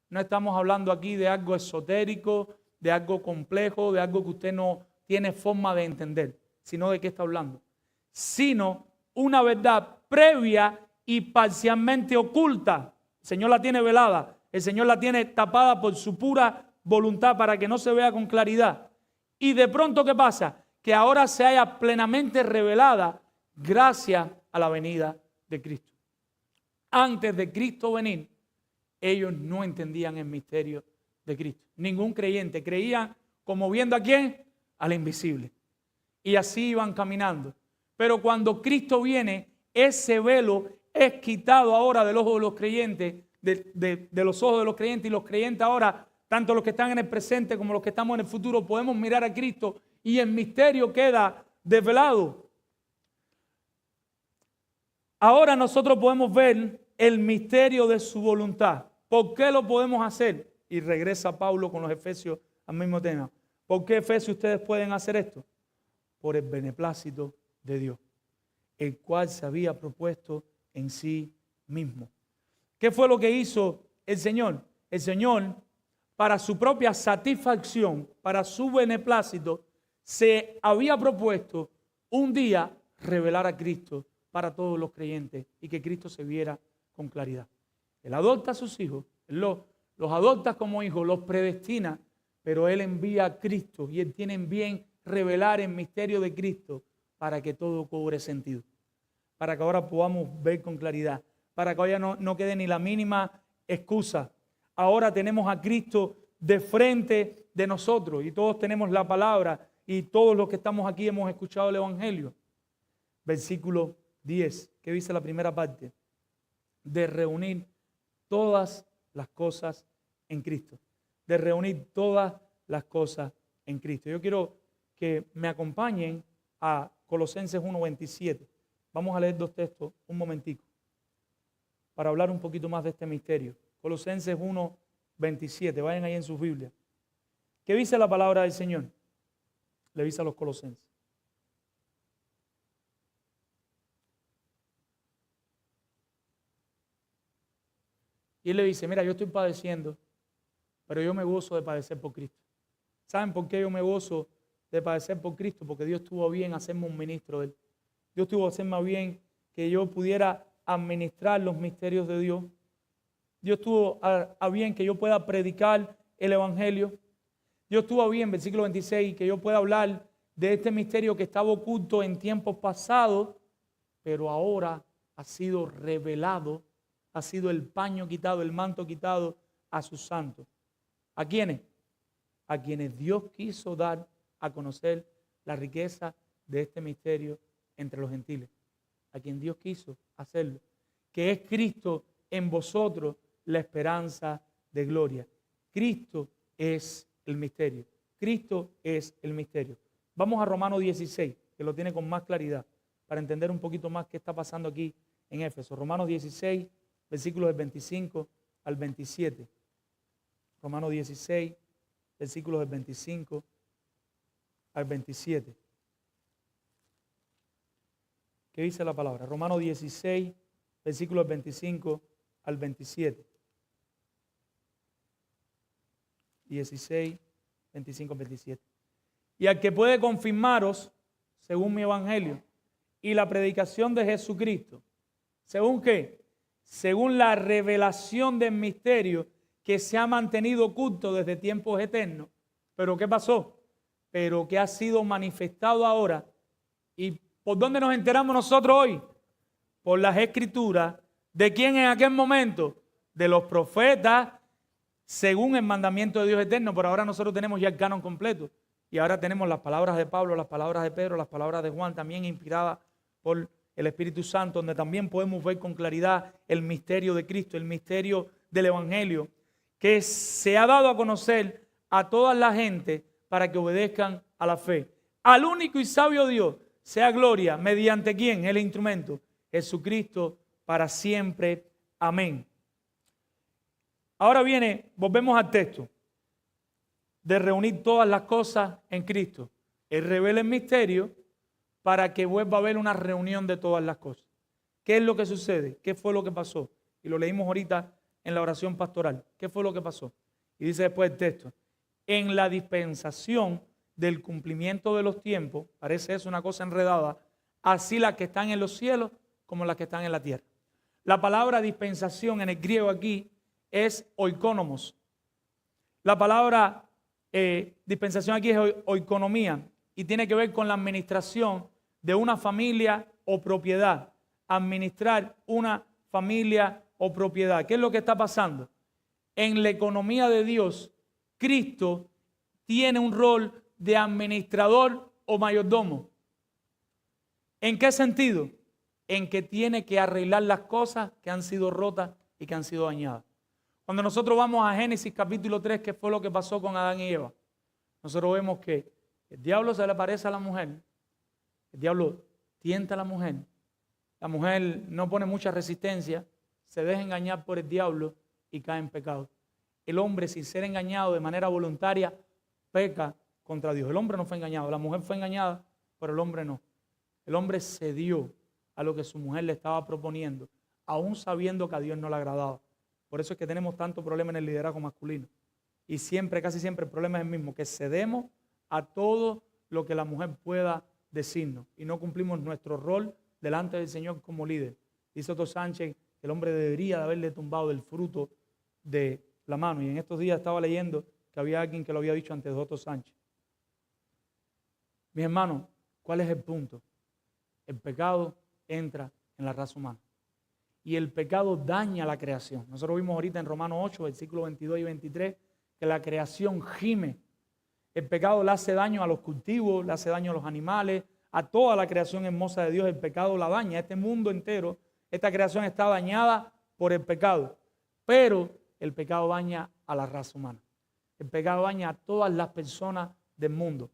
No estamos hablando aquí de algo esotérico, de algo complejo, de algo que usted no tiene forma de entender, sino de qué está hablando. Sino una verdad previa y parcialmente oculta. El Señor la tiene velada, el Señor la tiene tapada por su pura voluntad para que no se vea con claridad. Y de pronto, ¿qué pasa? Que ahora se haya plenamente revelada gracias a la venida de Cristo. Antes de Cristo venir, ellos no entendían el misterio de Cristo. Ningún creyente creía como viendo a quién, al invisible. Y así iban caminando. Pero cuando Cristo viene, ese velo es quitado ahora del ojo de los creyentes, de los ojos de los creyentes, y los creyentes ahora, tanto los que están en el presente como los que estamos en el futuro, podemos mirar a Cristo y el misterio queda desvelado. Ahora nosotros podemos ver el misterio de su voluntad. ¿Por qué lo podemos hacer? Y regresa Pablo con los Efesios al mismo tema. ¿Por qué, Efesios, ustedes pueden hacer esto? Por el beneplácito de Dios, el cual se había propuesto en sí mismo. ¿Qué fue lo que hizo el Señor? El Señor, para su propia satisfacción, para su beneplácito, se había propuesto un día revelar a Cristo para todos los creyentes y que Cristo se viera con claridad. Él adopta a sus hijos, Él los los adopta como hijos, los predestina, pero Él envía a Cristo y Él tiene en bien revelar el misterio de Cristo para que todo cobre sentido, para que ahora podamos ver con claridad, para que ahora no quede ni la mínima excusa. Ahora tenemos a Cristo de frente de nosotros y todos tenemos la palabra y todos los que estamos aquí hemos escuchado el Evangelio. Versículo 10, que dice la primera parte, de reunir todas las cosas en Cristo, de reunir todas las cosas en Cristo. Yo quiero que me acompañen a Colosenses 1:27. Vamos a leer dos textos un momentico para hablar un poquito más de este misterio. Colosenses 1:27, vayan ahí en sus Biblias. ¿Qué dice la palabra del Señor? Le dice a los colosenses. Y él le dice, mira, yo estoy padeciendo, pero yo me gozo de padecer por Cristo. ¿Saben por qué yo me gozo de padecer por Cristo? Porque Dios tuvo a bien hacerme un ministro de Él. Dios tuvo a hacerme a bien que yo pudiera administrar los misterios de Dios. Dios tuvo a bien que yo pueda predicar el Evangelio. Dios tuvo a bien, versículo 26, que yo pueda hablar de este misterio que estaba oculto en tiempos pasados, pero ahora ha sido revelado, ha sido el paño quitado, el manto quitado a sus santos. ¿A quiénes? A quienes Dios quiso dar a conocer la riqueza de este misterio entre los gentiles. A quien Dios quiso hacerlo. Que es Cristo en vosotros, la esperanza de gloria. Cristo es el misterio. Cristo es el misterio. Vamos a Romanos 16, que lo tiene con más claridad, para entender un poquito más qué está pasando aquí en Éfeso. Romanos 16, versículos del 25 al 27. Romanos 16, versículos del 25 al 27. ¿Qué dice la palabra? Romanos 16, versículos 25 al 27. 16, 25 al 27. Y al que puede confirmaros, según mi evangelio, y la predicación de Jesucristo. ¿Según qué? Según la revelación del misterio que se ha mantenido oculto desde tiempos eternos. ¿Pero qué pasó? Pero que ha sido manifestado ahora. ¿Y por dónde nos enteramos nosotros hoy? Por las Escrituras. ¿De quién en aquel momento? De los profetas, según el mandamiento de Dios eterno. Pero ahora nosotros tenemos ya el canon completo. Y ahora tenemos las palabras de Pablo, las palabras de Pedro, las palabras de Juan, también inspiradas por el Espíritu Santo, donde también podemos ver con claridad el misterio de Cristo, el misterio del Evangelio, que se ha dado a conocer a toda la gente para que obedezcan a la fe. Al único y sabio Dios sea gloria, mediante quien el instrumento, Jesucristo, para siempre. Amén. Ahora volvemos al texto de reunir todas las cosas en Cristo. Él revela el misterio para que vuelva a haber una reunión de todas las cosas. ¿Qué es lo que sucede? ¿Qué fue lo que pasó? Y lo leímos ahorita en la oración pastoral. ¿Qué fue lo que pasó? Y dice después el texto, en la dispensación del cumplimiento de los tiempos, parece eso una cosa enredada, así las que están en los cielos como las que están en la tierra. La palabra dispensación en el griego aquí es oikonomos. La palabra dispensación aquí es oikonomía y tiene que ver con la administración de una familia o propiedad. Administrar una familia o propiedad. ¿Qué es lo que está pasando? En la economía de Dios, Cristo tiene un rol de administrador o mayordomo. ¿En qué sentido? En que tiene que arreglar las cosas que han sido rotas y que han sido dañadas. Cuando nosotros vamos a Génesis capítulo 3, ¿qué fue lo que pasó con Adán y Eva? Nosotros vemos que el diablo se le aparece a la mujer, el diablo tienta a la mujer no pone mucha resistencia, se deja engañar por el diablo y cae en pecado. El hombre, sin ser engañado de manera voluntaria, peca contra Dios. El hombre no fue engañado, la mujer fue engañada, pero el hombre no. El hombre cedió a lo que su mujer le estaba proponiendo, aún sabiendo que a Dios no le agradaba. Por eso es que tenemos tanto problema en el liderazgo masculino. Y siempre, casi siempre, el problema es el mismo, que cedemos a todo lo que la mujer pueda decirnos y no cumplimos nuestro rol delante del Señor como líder. Dice Otto Sánchez que el hombre debería de haberle tumbado del fruto de la mano. Y en estos días estaba leyendo que había alguien que lo había dicho antes de Otto Sánchez. Mis hermanos, ¿cuál es el punto? El pecado entra en la raza humana. Y el pecado daña la creación. Nosotros vimos ahorita en Romanos 8, versículos 22 y 23, que la creación gime. El pecado le hace daño a los cultivos, le hace daño a los animales, a toda la creación hermosa de Dios. El pecado la daña. Este mundo entero, esta creación está dañada por el pecado. Pero el pecado daña a la raza humana. El pecado daña a todas las personas del mundo.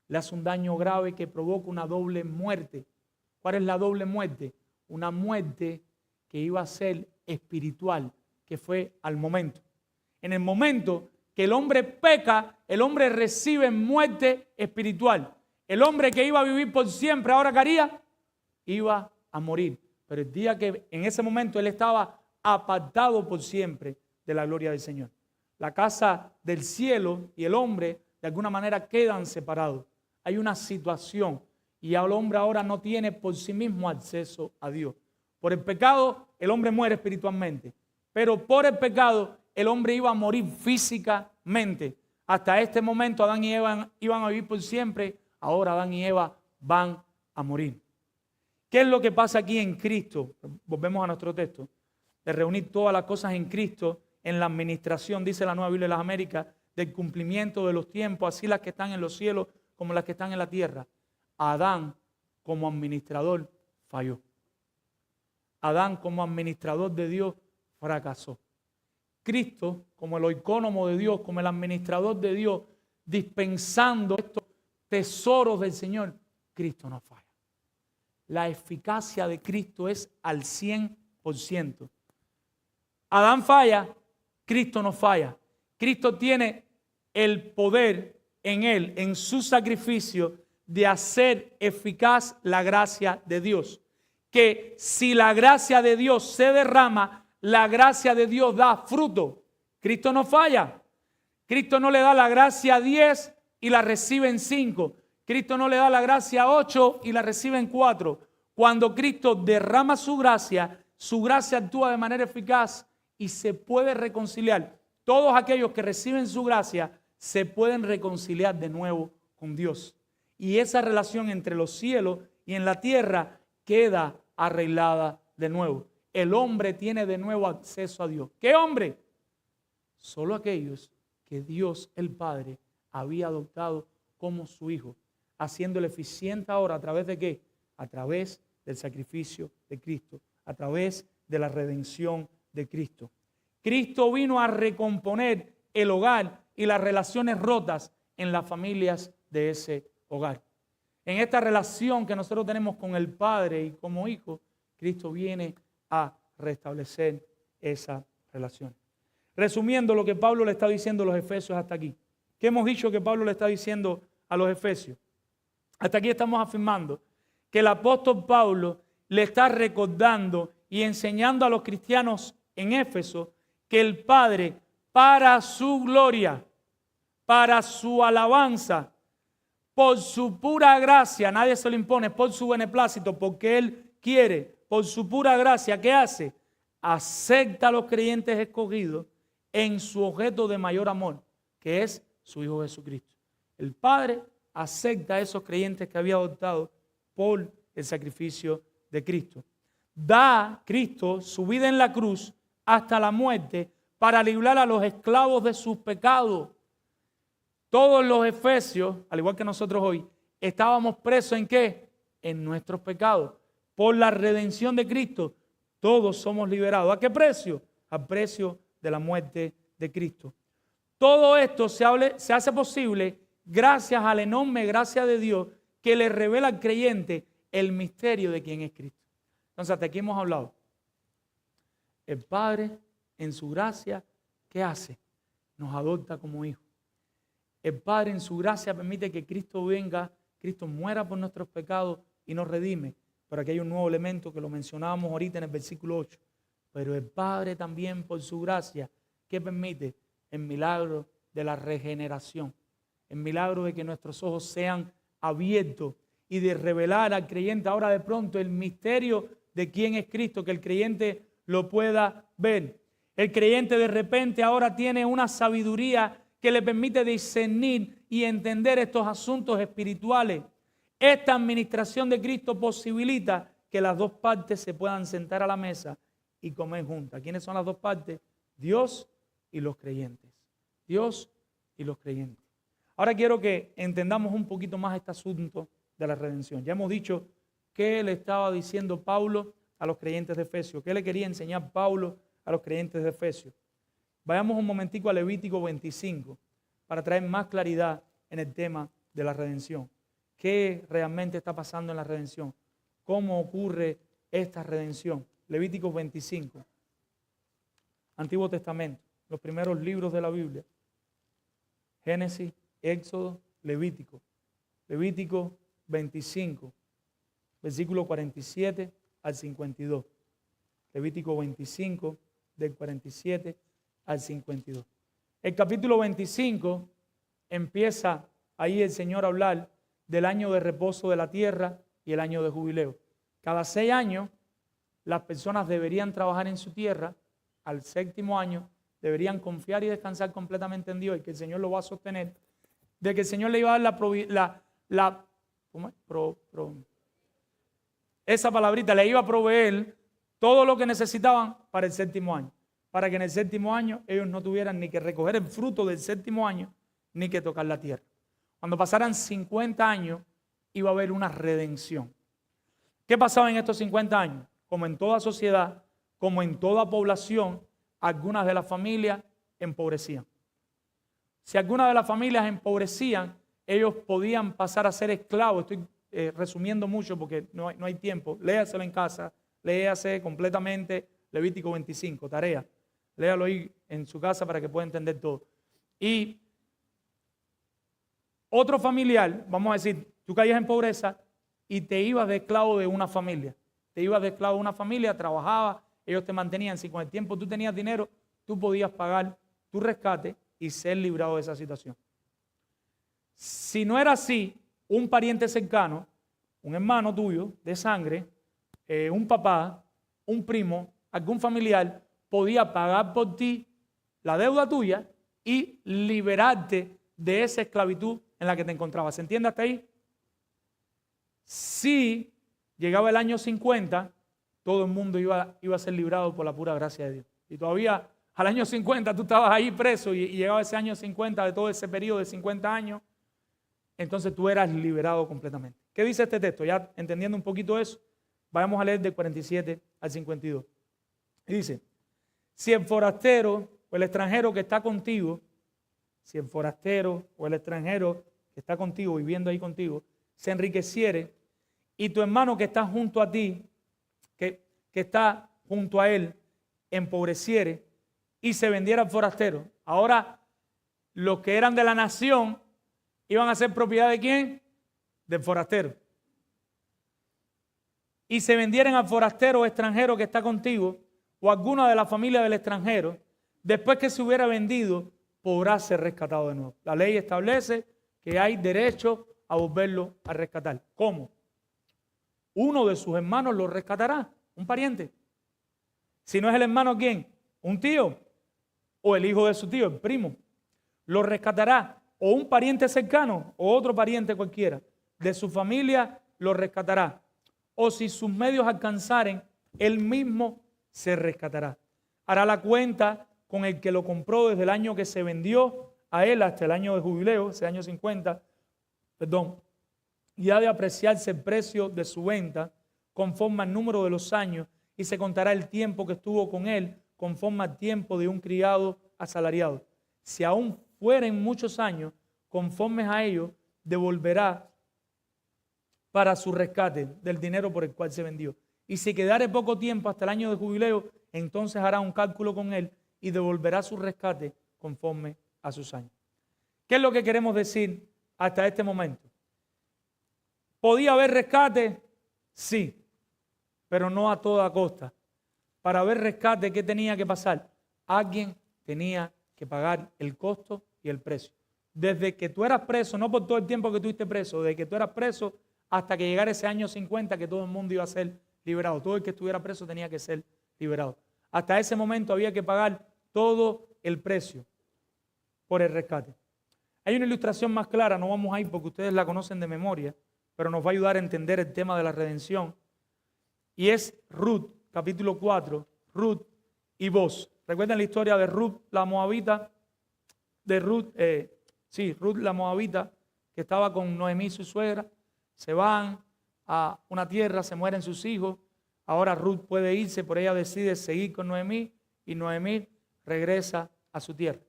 Le hace un daño grave que provoca una doble muerte. ¿Cuál es la doble muerte? Una muerte que iba a ser espiritual, que fue al momento. En el momento que el hombre peca, el hombre recibe muerte espiritual. El hombre que iba a vivir por siempre, ahora ¿qué haría? Iba a morir. Pero el día que en ese momento él estaba apartado por siempre de la gloria del Señor. La casa del cielo y el hombre de alguna manera quedan separados. Hay una situación y el hombre ahora no tiene por sí mismo acceso a Dios. Por el pecado el hombre muere espiritualmente, pero por el pecado el hombre iba a morir físicamente. Hasta este momento Adán y Eva iban a vivir por siempre, ahora Adán y Eva van a morir. ¿Qué es lo que pasa aquí en Cristo? Volvemos a nuestro texto, de reunir todas las cosas en Cristo, en la administración, dice la Nueva Biblia de las Américas, del cumplimiento de los tiempos, así las que están en los cielos como las que están en la tierra. Adán como administrador falló. Adán como administrador de Dios fracasó. Cristo como el oicónomo de Dios, como el administrador de Dios, dispensando estos tesoros del Señor, Cristo no falla. La eficacia de Cristo es al 100%. Adán falla, Cristo no falla. Cristo tiene el poder en él, en su sacrificio, de hacer eficaz la gracia de Dios. Que si la gracia de Dios se derrama, la gracia de Dios da fruto. Cristo no falla. Cristo no le da la gracia 10 y la recibe en 5. Cristo no le da la gracia 8 y la recibe en 4. Cuando Cristo derrama su gracia actúa de manera eficaz y se puede reconciliar. Todos aquellos que reciben su gracia se pueden reconciliar de nuevo con Dios. Y esa relación entre los cielos y en la tierra queda arreglada de nuevo. El hombre tiene de nuevo acceso a Dios. ¿Qué hombre? Solo aquellos que Dios el Padre había adoptado como su hijo, haciéndole eficiente ahora a través de ¿qué? A través del sacrificio de Cristo, a través de la redención de Cristo. Cristo vino a recomponer el hogar y las relaciones rotas en las familias de ese hogar. En esta relación que nosotros tenemos con el Padre y como hijo, Cristo viene a restablecer esa relación. Resumiendo lo que Pablo le está diciendo a los efesios hasta aquí. ¿Qué hemos dicho que Pablo le está diciendo a los efesios? Hasta aquí estamos afirmando que el apóstol Pablo le está recordando y enseñando a los cristianos en Éfeso que el Padre, para su gloria, para su alabanza, por su pura gracia, nadie se lo impone, por su beneplácito, porque Él quiere, por su pura gracia, ¿qué hace? Acepta a los creyentes escogidos en su objeto de mayor amor, que es su Hijo Jesucristo. El Padre acepta a esos creyentes que había adoptado por el sacrificio de Cristo. Da Cristo su vida en la cruz hasta la muerte para librar a los esclavos de sus pecados. Todos los efesios, al igual que nosotros hoy, estábamos presos ¿en qué? En nuestros pecados. Por la redención de Cristo, todos somos liberados. ¿A qué precio? Al precio de la muerte de Cristo. Todo esto se hace posible gracias a la enorme gracia de Dios que le revela al creyente el misterio de quién es Cristo. Entonces, hasta aquí hemos hablado. El Padre, en su gracia, ¿qué hace? Nos adopta como hijos. El Padre, en su gracia, permite que Cristo venga, Cristo muera por nuestros pecados y nos redime. Pero aquí hay un nuevo elemento que lo mencionábamos ahorita en el versículo 8. Pero el Padre también, por su gracia, ¿qué permite? El milagro de la regeneración. El milagro de que nuestros ojos sean abiertos y de revelar al creyente ahora de pronto el misterio de quién es Cristo, que el creyente lo pueda ver. El creyente de repente ahora tiene una sabiduría que le permite discernir y entender estos asuntos espirituales. Esta administración de Cristo posibilita que las dos partes se puedan sentar a la mesa y comer juntas. ¿Quiénes son las dos partes? Dios y los creyentes. Dios y los creyentes. Ahora quiero que entendamos un poquito más este asunto de la redención. Ya hemos dicho qué le estaba diciendo Pablo a los creyentes de Efesios, qué le quería enseñar Pablo a los creyentes de Efesios. Vayamos un momentico a Levítico 25 para traer más claridad en el tema de la redención. ¿Qué realmente está pasando en la redención? ¿Cómo ocurre esta redención? Levítico 25, Antiguo Testamento, los primeros libros de la Biblia. Génesis, Éxodo, Levítico. Levítico 25, versículo 47 al 52. Levítico 25, del 47 al 52. El capítulo 25 empieza ahí el Señor a hablar del año de reposo de la tierra y el año de jubileo. Cada 6 años las personas deberían trabajar en su tierra. Al 7º año deberían confiar y descansar completamente en Dios y que el Señor lo va a sostener. De que el Señor le iba a dar esa palabrita, le iba a proveer todo lo que necesitaban para el 7º año. Para que en el 7º año ellos no tuvieran ni que recoger el fruto del 7º año, ni que tocar la tierra. Cuando pasaran 50 años, iba a haber una redención. ¿Qué pasaba en estos 50 años? Como en toda sociedad, como en toda población, algunas de las familias empobrecían. Si algunas de las familias empobrecían, ellos podían pasar a ser esclavos. Estoy resumiendo mucho porque no hay tiempo. Léaselo en casa, léase completamente Levítico 25, tarea. Léalo ahí en su casa para que pueda entender todo. Y otro familiar, vamos a decir, tú caías en pobreza y te ibas de esclavo de una familia. Te ibas de esclavo de una familia, trabajabas, ellos te mantenían. Si con el tiempo tú tenías dinero, tú podías pagar tu rescate y ser librado de esa situación. Si no era así, un pariente cercano, un hermano tuyo de sangre, un papá, un primo, algún familiar, podía pagar por ti la deuda tuya y liberarte de esa esclavitud en la que te encontrabas. ¿Se entiende hasta ahí? Si llegaba el año 50, todo el mundo iba a ser librado por la pura gracia de Dios. Y todavía al año 50 tú estabas ahí preso y llegaba ese año 50 de todo ese periodo de 50 años, entonces tú eras liberado completamente. ¿Qué dice este texto? Ya entendiendo un poquito eso, vamos a leer del 47 al 52. Y dice, si el forastero o el extranjero que está contigo, si el forastero o el extranjero que está contigo, viviendo ahí contigo, se enriqueciere y tu hermano que está junto a ti, que está junto a él, empobreciere y se vendiera al forastero. Ahora, los que eran de la nación iban a ser propiedad ¿de quién? Del forastero. Y se vendieran al forastero o extranjero que está contigo, o alguna de la familia del extranjero, después que se hubiera vendido, podrá ser rescatado de nuevo. La ley establece que hay derecho a volverlo a rescatar. ¿Cómo? Uno de sus hermanos lo rescatará, un pariente. Si no es el hermano, ¿quién? Un tío, o el hijo de su tío, el primo. Lo rescatará, o un pariente cercano, o otro pariente cualquiera. De su familia lo rescatará. O si sus medios alcanzaren, él mismo se rescatará. Hará la cuenta con el que lo compró desde el año que se vendió a él hasta el año de jubileo, ese año 50, y ha de apreciarse el precio de su venta conforme al número de los años y se contará el tiempo que estuvo con él conforme al tiempo de un criado asalariado. Si aún fueren muchos años, conformes a ello, devolverá para su rescate del dinero por el cual se vendió. Y si quedare poco tiempo hasta el año de jubileo, entonces hará un cálculo con él y devolverá su rescate conforme a sus años. ¿Qué es lo que queremos decir hasta este momento? ¿Podía haber rescate? Sí, pero no a toda costa. Para haber rescate, ¿qué tenía que pasar? Alguien tenía que pagar el costo y el precio. Desde que tú eras preso, no por todo el tiempo que estuviste preso, desde que tú eras preso hasta que llegara ese año 50 que todo el mundo iba a ser liberado. Todo el que estuviera preso tenía que ser liberado. hasta ese momento había que pagar todo el precio por el rescate. Hay una ilustración más clara, no vamos a ir porque ustedes la conocen de memoria, pero nos va a ayudar a entender el tema de la redención. Y es Ruth, capítulo 4, Ruth y Boz. ¿Recuerdan la historia de Ruth la Moabita? Ruth la Moabita, que estaba con Noemí, su suegra. Se van a una tierra, se mueren sus hijos. Ahora Ruth puede irse, pero ella decide seguir con Noemí y Noemí regresa a su tierra.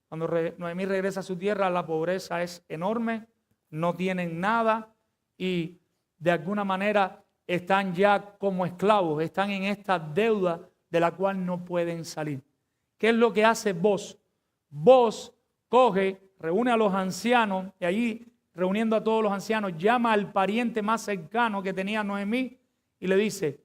Cuando Noemí regresa a su tierra, la pobreza es enorme, no tienen nada y de alguna manera están ya como esclavos, están en esta deuda de la cual no pueden salir. ¿Qué es lo que hace Boz? Boz coge, reúne a los ancianos y allí, reuniendo a todos los ancianos, llama al pariente más cercano que tenía Noemí y le dice: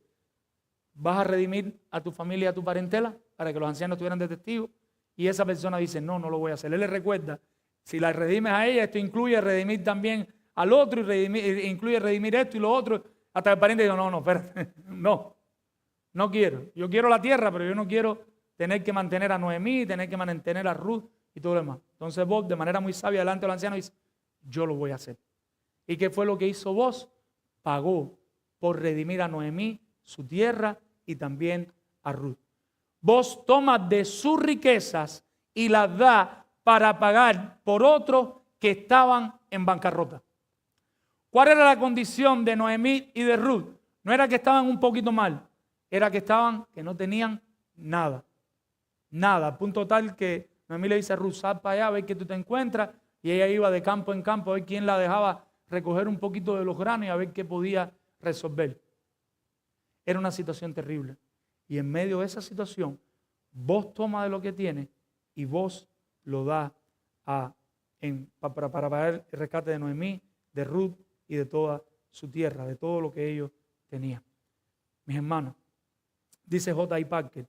¿vas a redimir a tu familia y a tu parentela para que los ancianos estuvieran de testigos? Y esa persona dice: no, no lo voy a hacer. Él le recuerda: si la redimes a ella, esto incluye redimir también al otro y incluye redimir esto y lo otro. Hasta el pariente dice: no, espérate, no quiero. Yo quiero la tierra, pero yo no quiero tener que mantener a Noemí, tener que mantener a Ruth y todo lo demás. Entonces Boz, de manera muy sabia, delante del anciano dice: yo lo voy a hacer. ¿Y qué fue lo que hizo Boz? Pagó por redimir a Noemí, su tierra y también a Ruth. Boz toma de sus riquezas y las da para pagar por otros que estaban en bancarrota. ¿Cuál era la condición de Noemí y de Ruth? No era que estaban un poquito mal, era que no tenían nada. Nada, a punto tal que Noemí le dice a Ruth: sal para allá a ver qué tú te encuentras. Y ella iba de campo en campo a ver quién la dejaba recoger un poquito de los granos y a ver qué podía resolver. Era una situación terrible. Y en medio de esa situación, Boz toma de lo que tiene y Boz lo da para pagar el rescate de Noemí, de Ruth y de toda su tierra, de todo lo que ellos tenían. Mis hermanos, dice J.I. Packer,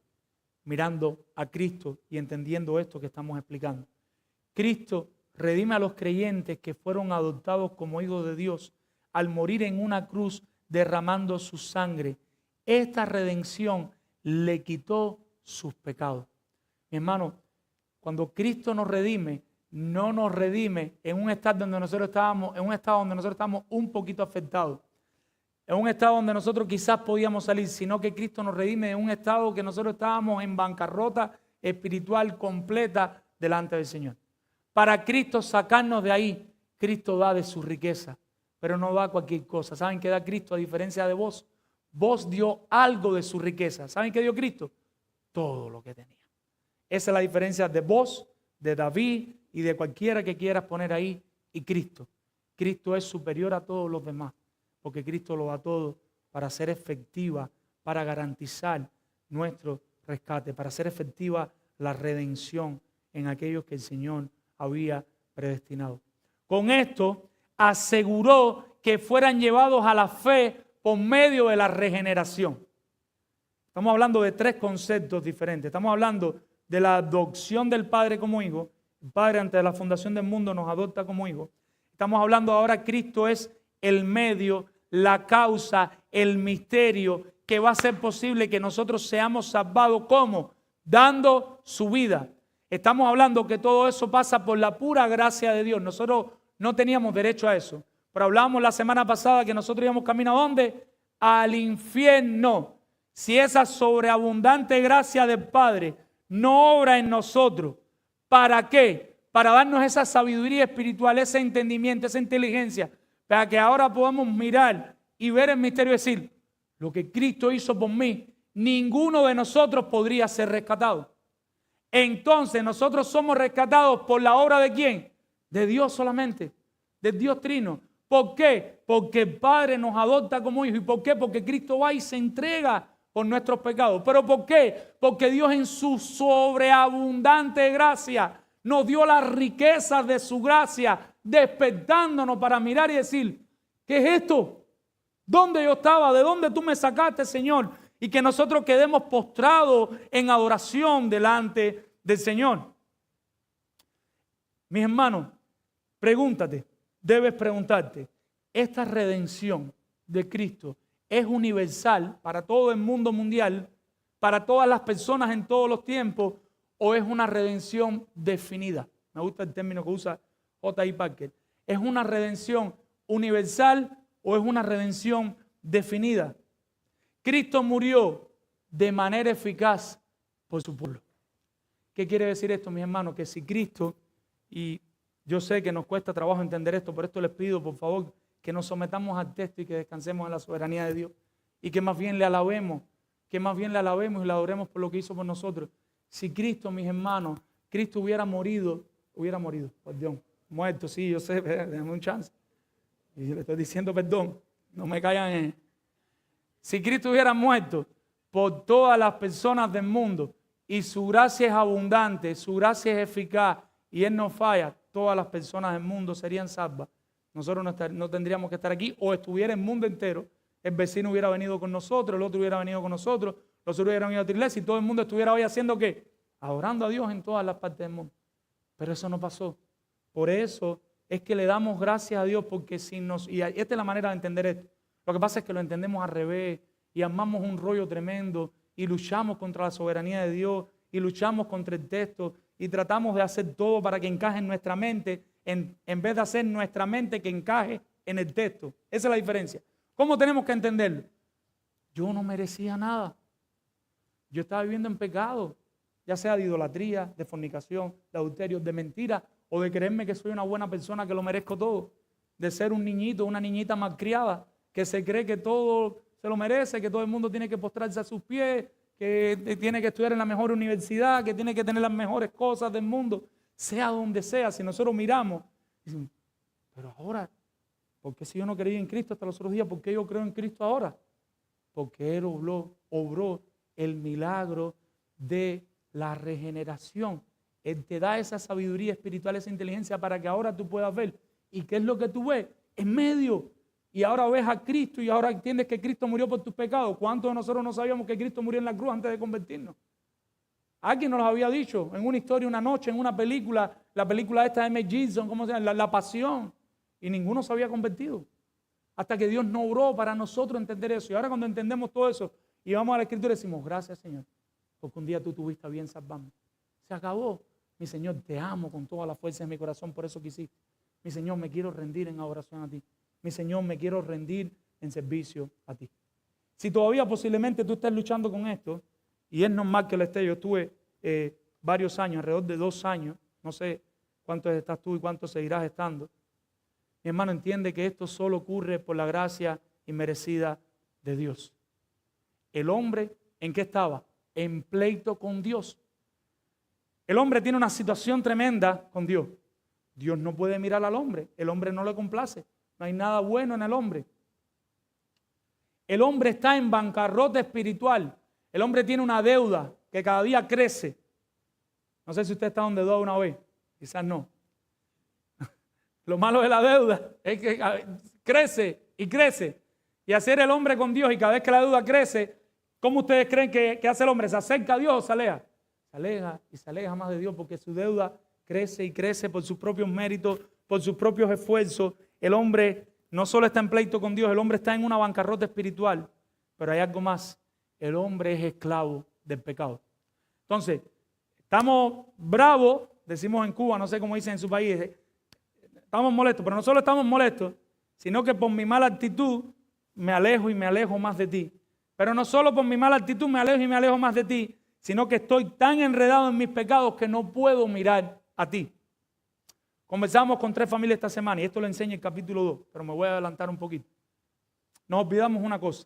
mirando a Cristo y entendiendo esto que estamos explicando: Cristo redime a los creyentes que fueron adoptados como hijos de Dios al morir en una cruz derramando su sangre. Esta redención le quitó sus pecados. Mi hermano, cuando Cristo nos redime, no nos redime en un estado donde nosotros estábamos un poquito afectados, en un estado donde nosotros quizás podíamos salir, sino que Cristo nos redime en un estado que nosotros estábamos en bancarrota espiritual completa delante del Señor. Para Cristo sacarnos de ahí, Cristo da de su riqueza, pero no da cualquier cosa. ¿Saben qué da Cristo a diferencia de vos? Vos dio algo de su riqueza. ¿Saben qué dio Cristo? Todo lo que tenía. Esa es la diferencia de vos, de David y de cualquiera que quieras poner ahí y Cristo. Cristo es superior a todos los demás, porque Cristo lo da todo para ser efectiva, para garantizar nuestro rescate, para ser efectiva la redención en aquellos que el Señor había predestinado. Con esto aseguró que fueran llevados a la fe por medio de la regeneración. Estamos hablando de tres conceptos diferentes. Estamos hablando de la adopción del Padre como hijo. El Padre antes de la fundación del mundo nos adopta como hijo. Estamos hablando ahora, Cristo es el medio, la causa, el misterio que va a hacer posible que nosotros seamos salvados. ¿Cómo? Dando su vida. Estamos hablando que todo eso pasa por la pura gracia de Dios. Nosotros no teníamos derecho a eso. Pero hablábamos la semana pasada que nosotros íbamos camino ¿a dónde? Al infierno. Si esa sobreabundante gracia del Padre no obra en nosotros, ¿para qué? Para darnos esa sabiduría espiritual, ese entendimiento, esa inteligencia, para que ahora podamos mirar y ver el misterio y decir: lo que Cristo hizo por mí, ninguno de nosotros podría ser rescatado. Entonces nosotros somos rescatados por la obra ¿de quién? De Dios solamente, de Dios Trino. ¿Por qué? Porque el Padre nos adopta como hijos. ¿Y por qué? Porque Cristo va y se entrega por nuestros pecados. ¿Pero por qué? Porque Dios en su sobreabundante gracia nos dio las riquezas de su gracia, despertándonos para mirar y decir: ¿qué es esto? ¿Dónde yo estaba? ¿De dónde tú me sacaste, Señor? Y que nosotros quedemos postrados en adoración delante del Señor. Mis hermanos, pregúntate, debes preguntarte: ¿esta redención de Cristo es universal para todo el mundo mundial, para todas las personas en todos los tiempos o es una redención definida? Me gusta el término que usa J.I. Packer. ¿Es una redención universal o es una redención definida? Cristo murió de manera eficaz por su pueblo. ¿Qué quiere decir esto, mis hermanos? Que si Cristo, y yo sé que nos cuesta trabajo entender esto, por esto les pido, por favor, que nos sometamos al texto y que descansemos en la soberanía de Dios y que más bien le alabemos, y le adoremos por lo que hizo por nosotros. Si Cristo, mis hermanos, Cristo hubiera muerto, sí, yo sé, déjame un chance. Y yo le estoy diciendo perdón, no me caigan en... Si Cristo hubiera muerto por todas las personas del mundo y su gracia es abundante, su gracia es eficaz y Él no falla, todas las personas del mundo serían salvas. Nosotros no tendríamos que estar aquí o estuviera el mundo entero, el vecino hubiera venido con nosotros, el otro hubiera venido con nosotros, los otros hubieran ido a otra iglesia y todo el mundo estuviera hoy haciendo ¿qué? Adorando a Dios en todas las partes del mundo. Pero eso no pasó. Por eso es que le damos gracias a Dios porque si nos... Y esta es la manera de entender esto. Lo que pasa es que lo entendemos al revés y armamos un rollo tremendo y luchamos contra la soberanía de Dios y luchamos contra el texto y tratamos de hacer todo para que encaje en nuestra mente en vez de hacer nuestra mente que encaje en el texto. Esa es la diferencia. ¿Cómo tenemos que entenderlo? Yo no merecía nada. Yo estaba viviendo en pecado, ya sea de idolatría, de fornicación, de adulterio, de mentira o de creerme que soy una buena persona, que lo merezco todo. De ser un niñito, una niñita malcriada que se cree que todo se lo merece, que todo el mundo tiene que postrarse a sus pies, que tiene que estudiar en la mejor universidad, que tiene que tener las mejores cosas del mundo, sea donde sea. Si nosotros miramos, decimos, pero ahora, ¿por qué si yo no creía en Cristo hasta los otros días? ¿Por qué yo creo en Cristo ahora? Porque Él obró el milagro de la regeneración. Él te da esa sabiduría espiritual, esa inteligencia para que ahora tú puedas ver. ¿Y qué es lo que tú ves? En medio. Y ahora ves a Cristo y ahora entiendes que Cristo murió por tus pecados. ¿Cuántos de nosotros no sabíamos que Cristo murió en la cruz antes de convertirnos? Alguien nos lo había dicho en una historia, una noche, en una película, la película esta de M. Gibson, ¿cómo se llama? La Pasión. Y ninguno se había convertido. Hasta que Dios no obró para nosotros entender eso. Y ahora cuando entendemos todo eso y vamos a la Escritura y decimos, gracias Señor, porque un día tú tuviste a bien salvarme. Se acabó. Mi Señor, te amo con toda la fuerza de mi corazón por eso que hiciste. Mi Señor, me quiero rendir en adoración a ti. Mi Señor, me quiero rendir en servicio a ti. Si todavía posiblemente tú estés luchando con esto, y es normal que lo esté, yo estuve varios años, alrededor de 2 años, no sé cuántos estás tú y cuántos seguirás estando. Mi hermano, entiende que esto solo ocurre por la gracia inmerecida de Dios. El hombre, ¿en qué estaba? En pleito con Dios. El hombre tiene una situación tremenda con Dios. Dios no puede mirar al hombre, el hombre no le complace. No hay nada bueno en el hombre. El hombre está en bancarrota espiritual. El hombre tiene una deuda que cada día crece. No sé si usted está donde deuda una vez. Quizás no. Lo malo de la deuda es que crece y crece. Y hacer el hombre con Dios y cada vez que la deuda crece, ¿cómo ustedes creen que hace el hombre? ¿Se acerca a Dios o se aleja? Se aleja y se aleja más de Dios porque su deuda crece y crece por sus propios méritos, por sus propios esfuerzos. El hombre no solo está en pleito con Dios, el hombre está en una bancarrota espiritual, pero hay algo más. El hombre es esclavo del pecado. Entonces, estamos bravos, decimos en Cuba, no sé cómo dicen en su país, estamos molestos, pero no solo estamos molestos, sino que por mi mala actitud me alejo y me alejo más de ti. Pero no solo por mi mala actitud me alejo y me alejo más de ti, sino que estoy tan enredado en mis pecados que no puedo mirar a ti. Conversamos con 3 familias esta semana y esto lo enseña el capítulo 2, pero me voy a adelantar un poquito. No olvidamos una cosa.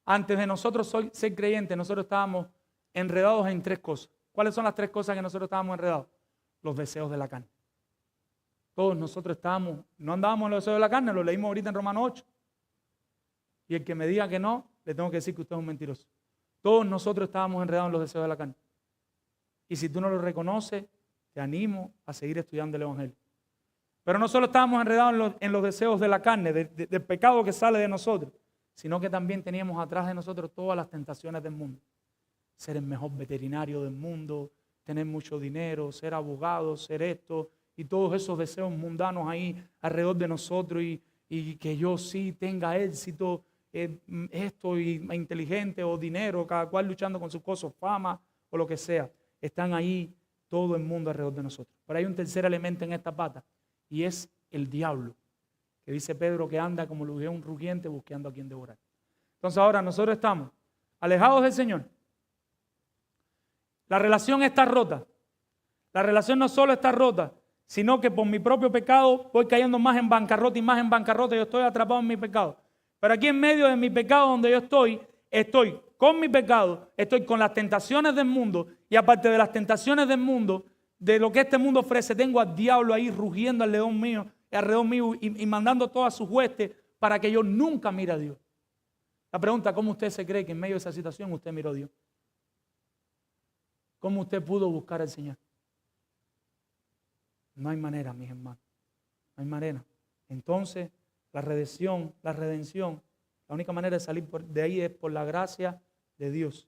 Antes de nosotros ser creyentes, nosotros estábamos enredados en 3 cosas. ¿Cuáles son las 3 cosas que nosotros estábamos enredados? Los deseos de la carne. Todos nosotros no andábamos en los deseos de la carne, lo leímos ahorita en Romanos 8. Y el que me diga que no, le tengo que decir que usted es un mentiroso. Todos nosotros estábamos enredados en los deseos de la carne. Y si tú no lo reconoces, te animo a seguir estudiando el Evangelio. Pero no solo estábamos enredados en los deseos de la carne, del pecado que sale de nosotros, sino que también teníamos atrás de nosotros todas las tentaciones del mundo. Ser el mejor veterinario del mundo, tener mucho dinero, ser abogado, ser esto, y todos esos deseos mundanos ahí alrededor de nosotros, y que yo sí tenga éxito, esto y inteligente o dinero, cada cual luchando con sus cosas, fama o lo que sea. Están ahí todo el mundo alrededor de nosotros. Pero hay un tercer elemento en esta pata y es el diablo, que dice Pedro que anda como un rugiente buscando a quien devorar. Entonces ahora nosotros estamos alejados del Señor. La relación está rota. La relación no solo está rota, sino que por mi propio pecado voy cayendo más en bancarrota y más en bancarrota. Yo estoy atrapado en mi pecado. Pero aquí en medio de mi pecado donde yo estoy con mi pecado, estoy con las tentaciones del mundo y aparte de las tentaciones del mundo, de lo que este mundo ofrece, tengo al diablo ahí rugiendo al león mío, alrededor mío y mandando todas sus huestes para que yo nunca mire a Dios. La pregunta, ¿cómo usted se cree que en medio de esa situación usted miró a Dios? ¿Cómo usted pudo buscar al Señor? No hay manera, mis hermanos. No hay manera. Entonces, la redención, la única manera de salir de ahí es por la gracia de Dios.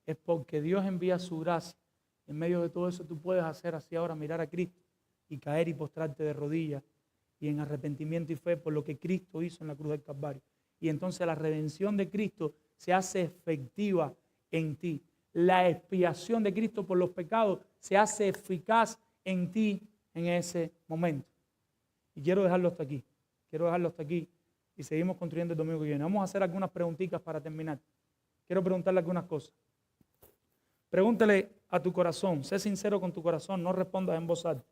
Es porque Dios envía su gracia. En medio de todo eso tú puedes hacer así ahora, mirar a Cristo y caer y postrarte de rodillas y en arrepentimiento y fe por lo que Cristo hizo en la cruz del Calvario. Y entonces la redención de Cristo se hace efectiva en ti. La expiación de Cristo por los pecados se hace eficaz en ti en ese momento. Y quiero dejarlo hasta aquí. Y seguimos construyendo el domingo que viene. Vamos a hacer algunas preguntitas para terminar. Quiero preguntarle algunas cosas. Pregúntale a tu corazón. Sé sincero con tu corazón. No respondas en voz alta.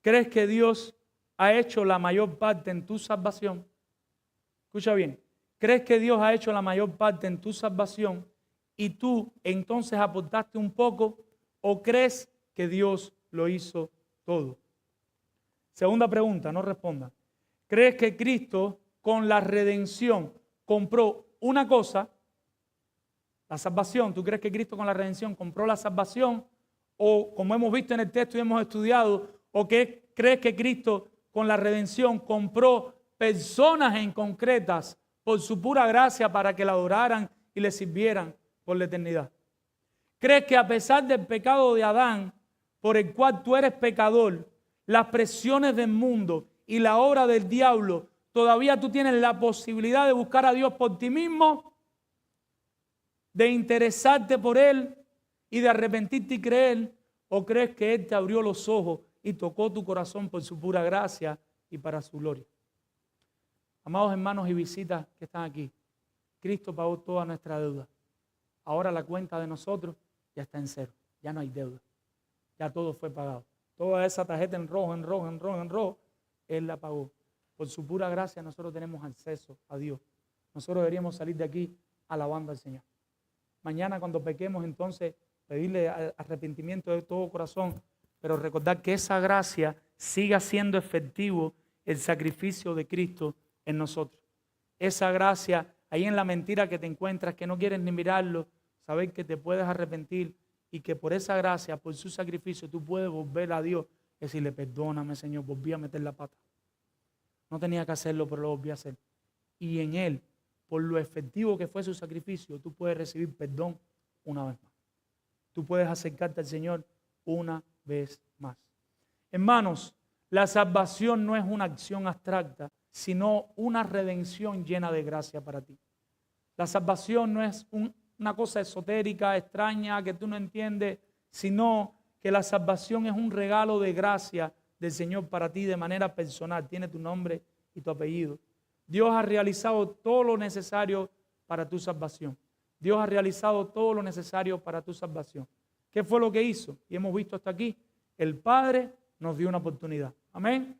¿Crees que Dios ha hecho la mayor parte en tu salvación? Escucha bien. ¿Crees que Dios ha hecho la mayor parte en tu salvación y tú entonces aportaste un poco o crees que Dios lo hizo todo? Segunda pregunta, no responda. ¿Crees que Cristo con la redención compró una cosa, la salvación? ¿Tú crees que Cristo con la redención compró la salvación? O como hemos visto en el texto y hemos estudiado, ¿o qué crees que Cristo con la redención compró personas en concretas por su pura gracia para que la adoraran y le sirvieran por la eternidad? ¿Crees que a pesar del pecado de Adán, por el cual tú eres pecador, las presiones del mundo y la obra del diablo, todavía tú tienes la posibilidad de buscar a Dios por ti mismo, de interesarte por Él y de arrepentirte y creer? ¿O crees que Él te abrió los ojos y tocó tu corazón por su pura gracia y para su gloria? Amados hermanos y visitas que están aquí, Cristo pagó toda nuestra deuda. Ahora la cuenta de nosotros ya está en cero, ya no hay deuda, ya todo fue pagado. Toda esa tarjeta en rojo, Él la pagó. Por su pura gracia nosotros tenemos acceso a Dios. Nosotros deberíamos salir de aquí alabando al Señor. Mañana cuando pequemos entonces pedirle arrepentimiento de todo corazón, pero recordar que esa gracia siga siendo efectivo el sacrificio de Cristo en nosotros. Esa gracia, ahí en la mentira que te encuentras, que no quieres ni mirarlo, saber que te puedes arrepentir y que por esa gracia, por su sacrificio, tú puedes volver a Dios y decirle, perdóname, Señor, volví a meter la pata. No tenía que hacerlo, pero lo volví a hacer. Y en Él, por lo efectivo que fue su sacrificio, tú puedes recibir perdón una vez más. Tú puedes acercarte al Señor una vez más. Hermanos, la salvación no es una acción abstracta, sino una redención llena de gracia para ti. La salvación no es una cosa esotérica, extraña, que tú no entiendes, sino que la salvación es un regalo de gracia del Señor para ti de manera personal. Tiene tu nombre y tu apellido. Dios ha realizado todo lo necesario para tu salvación. Dios ha realizado todo lo necesario para tu salvación. ¿Qué fue lo que hizo? Y hemos visto hasta aquí. El Padre nos dio una oportunidad. Amén.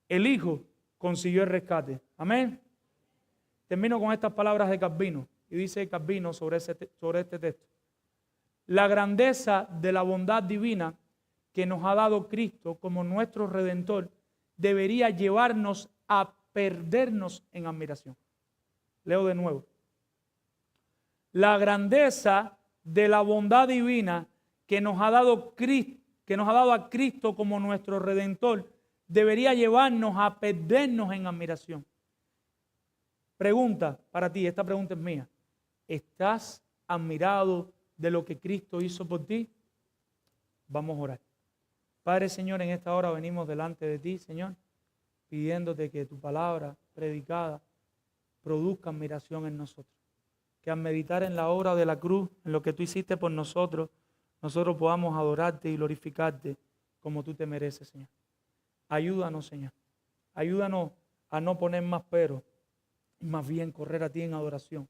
El Hijo consiguió el rescate. Amén. Termino con estas palabras de Calvino. Y dice Calvino sobre este texto. La grandeza de la bondad divina que nos ha dado Cristo como nuestro Redentor debería llevarnos a perdernos en admiración. Leo de nuevo. La grandeza de la bondad divina que nos ha dado a Cristo como nuestro Redentor debería llevarnos a perdernos en admiración. Pregunta para ti, esta pregunta es mía. ¿Estás admirado de lo que Cristo hizo por ti? Vamos a orar. Padre, Señor, en esta hora venimos delante de ti, Señor, pidiéndote que tu palabra predicada produzca admiración en nosotros. Que al meditar en la obra de la cruz, en lo que tú hiciste por nosotros, nosotros podamos adorarte y glorificarte como tú te mereces, Señor. Ayúdanos, Señor. Ayúdanos a no poner más peros y más bien correr a ti en adoración.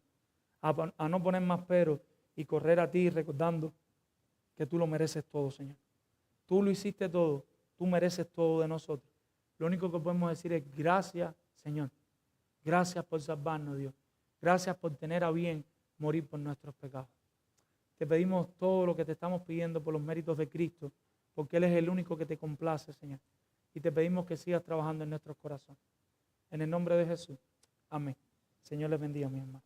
A no poner más peros y correr a ti recordando que tú lo mereces todo, Señor. Tú lo hiciste todo. Tú mereces todo de nosotros. Lo único que podemos decir es gracias, Señor. Gracias por salvarnos, Dios. Gracias por tener a bien morir por nuestros pecados. Te pedimos todo lo que te estamos pidiendo por los méritos de Cristo, porque Él es el único que te complace, Señor. Y te pedimos que sigas trabajando en nuestros corazones. En el nombre de Jesús. Amén. Señor les bendiga, mi hermano.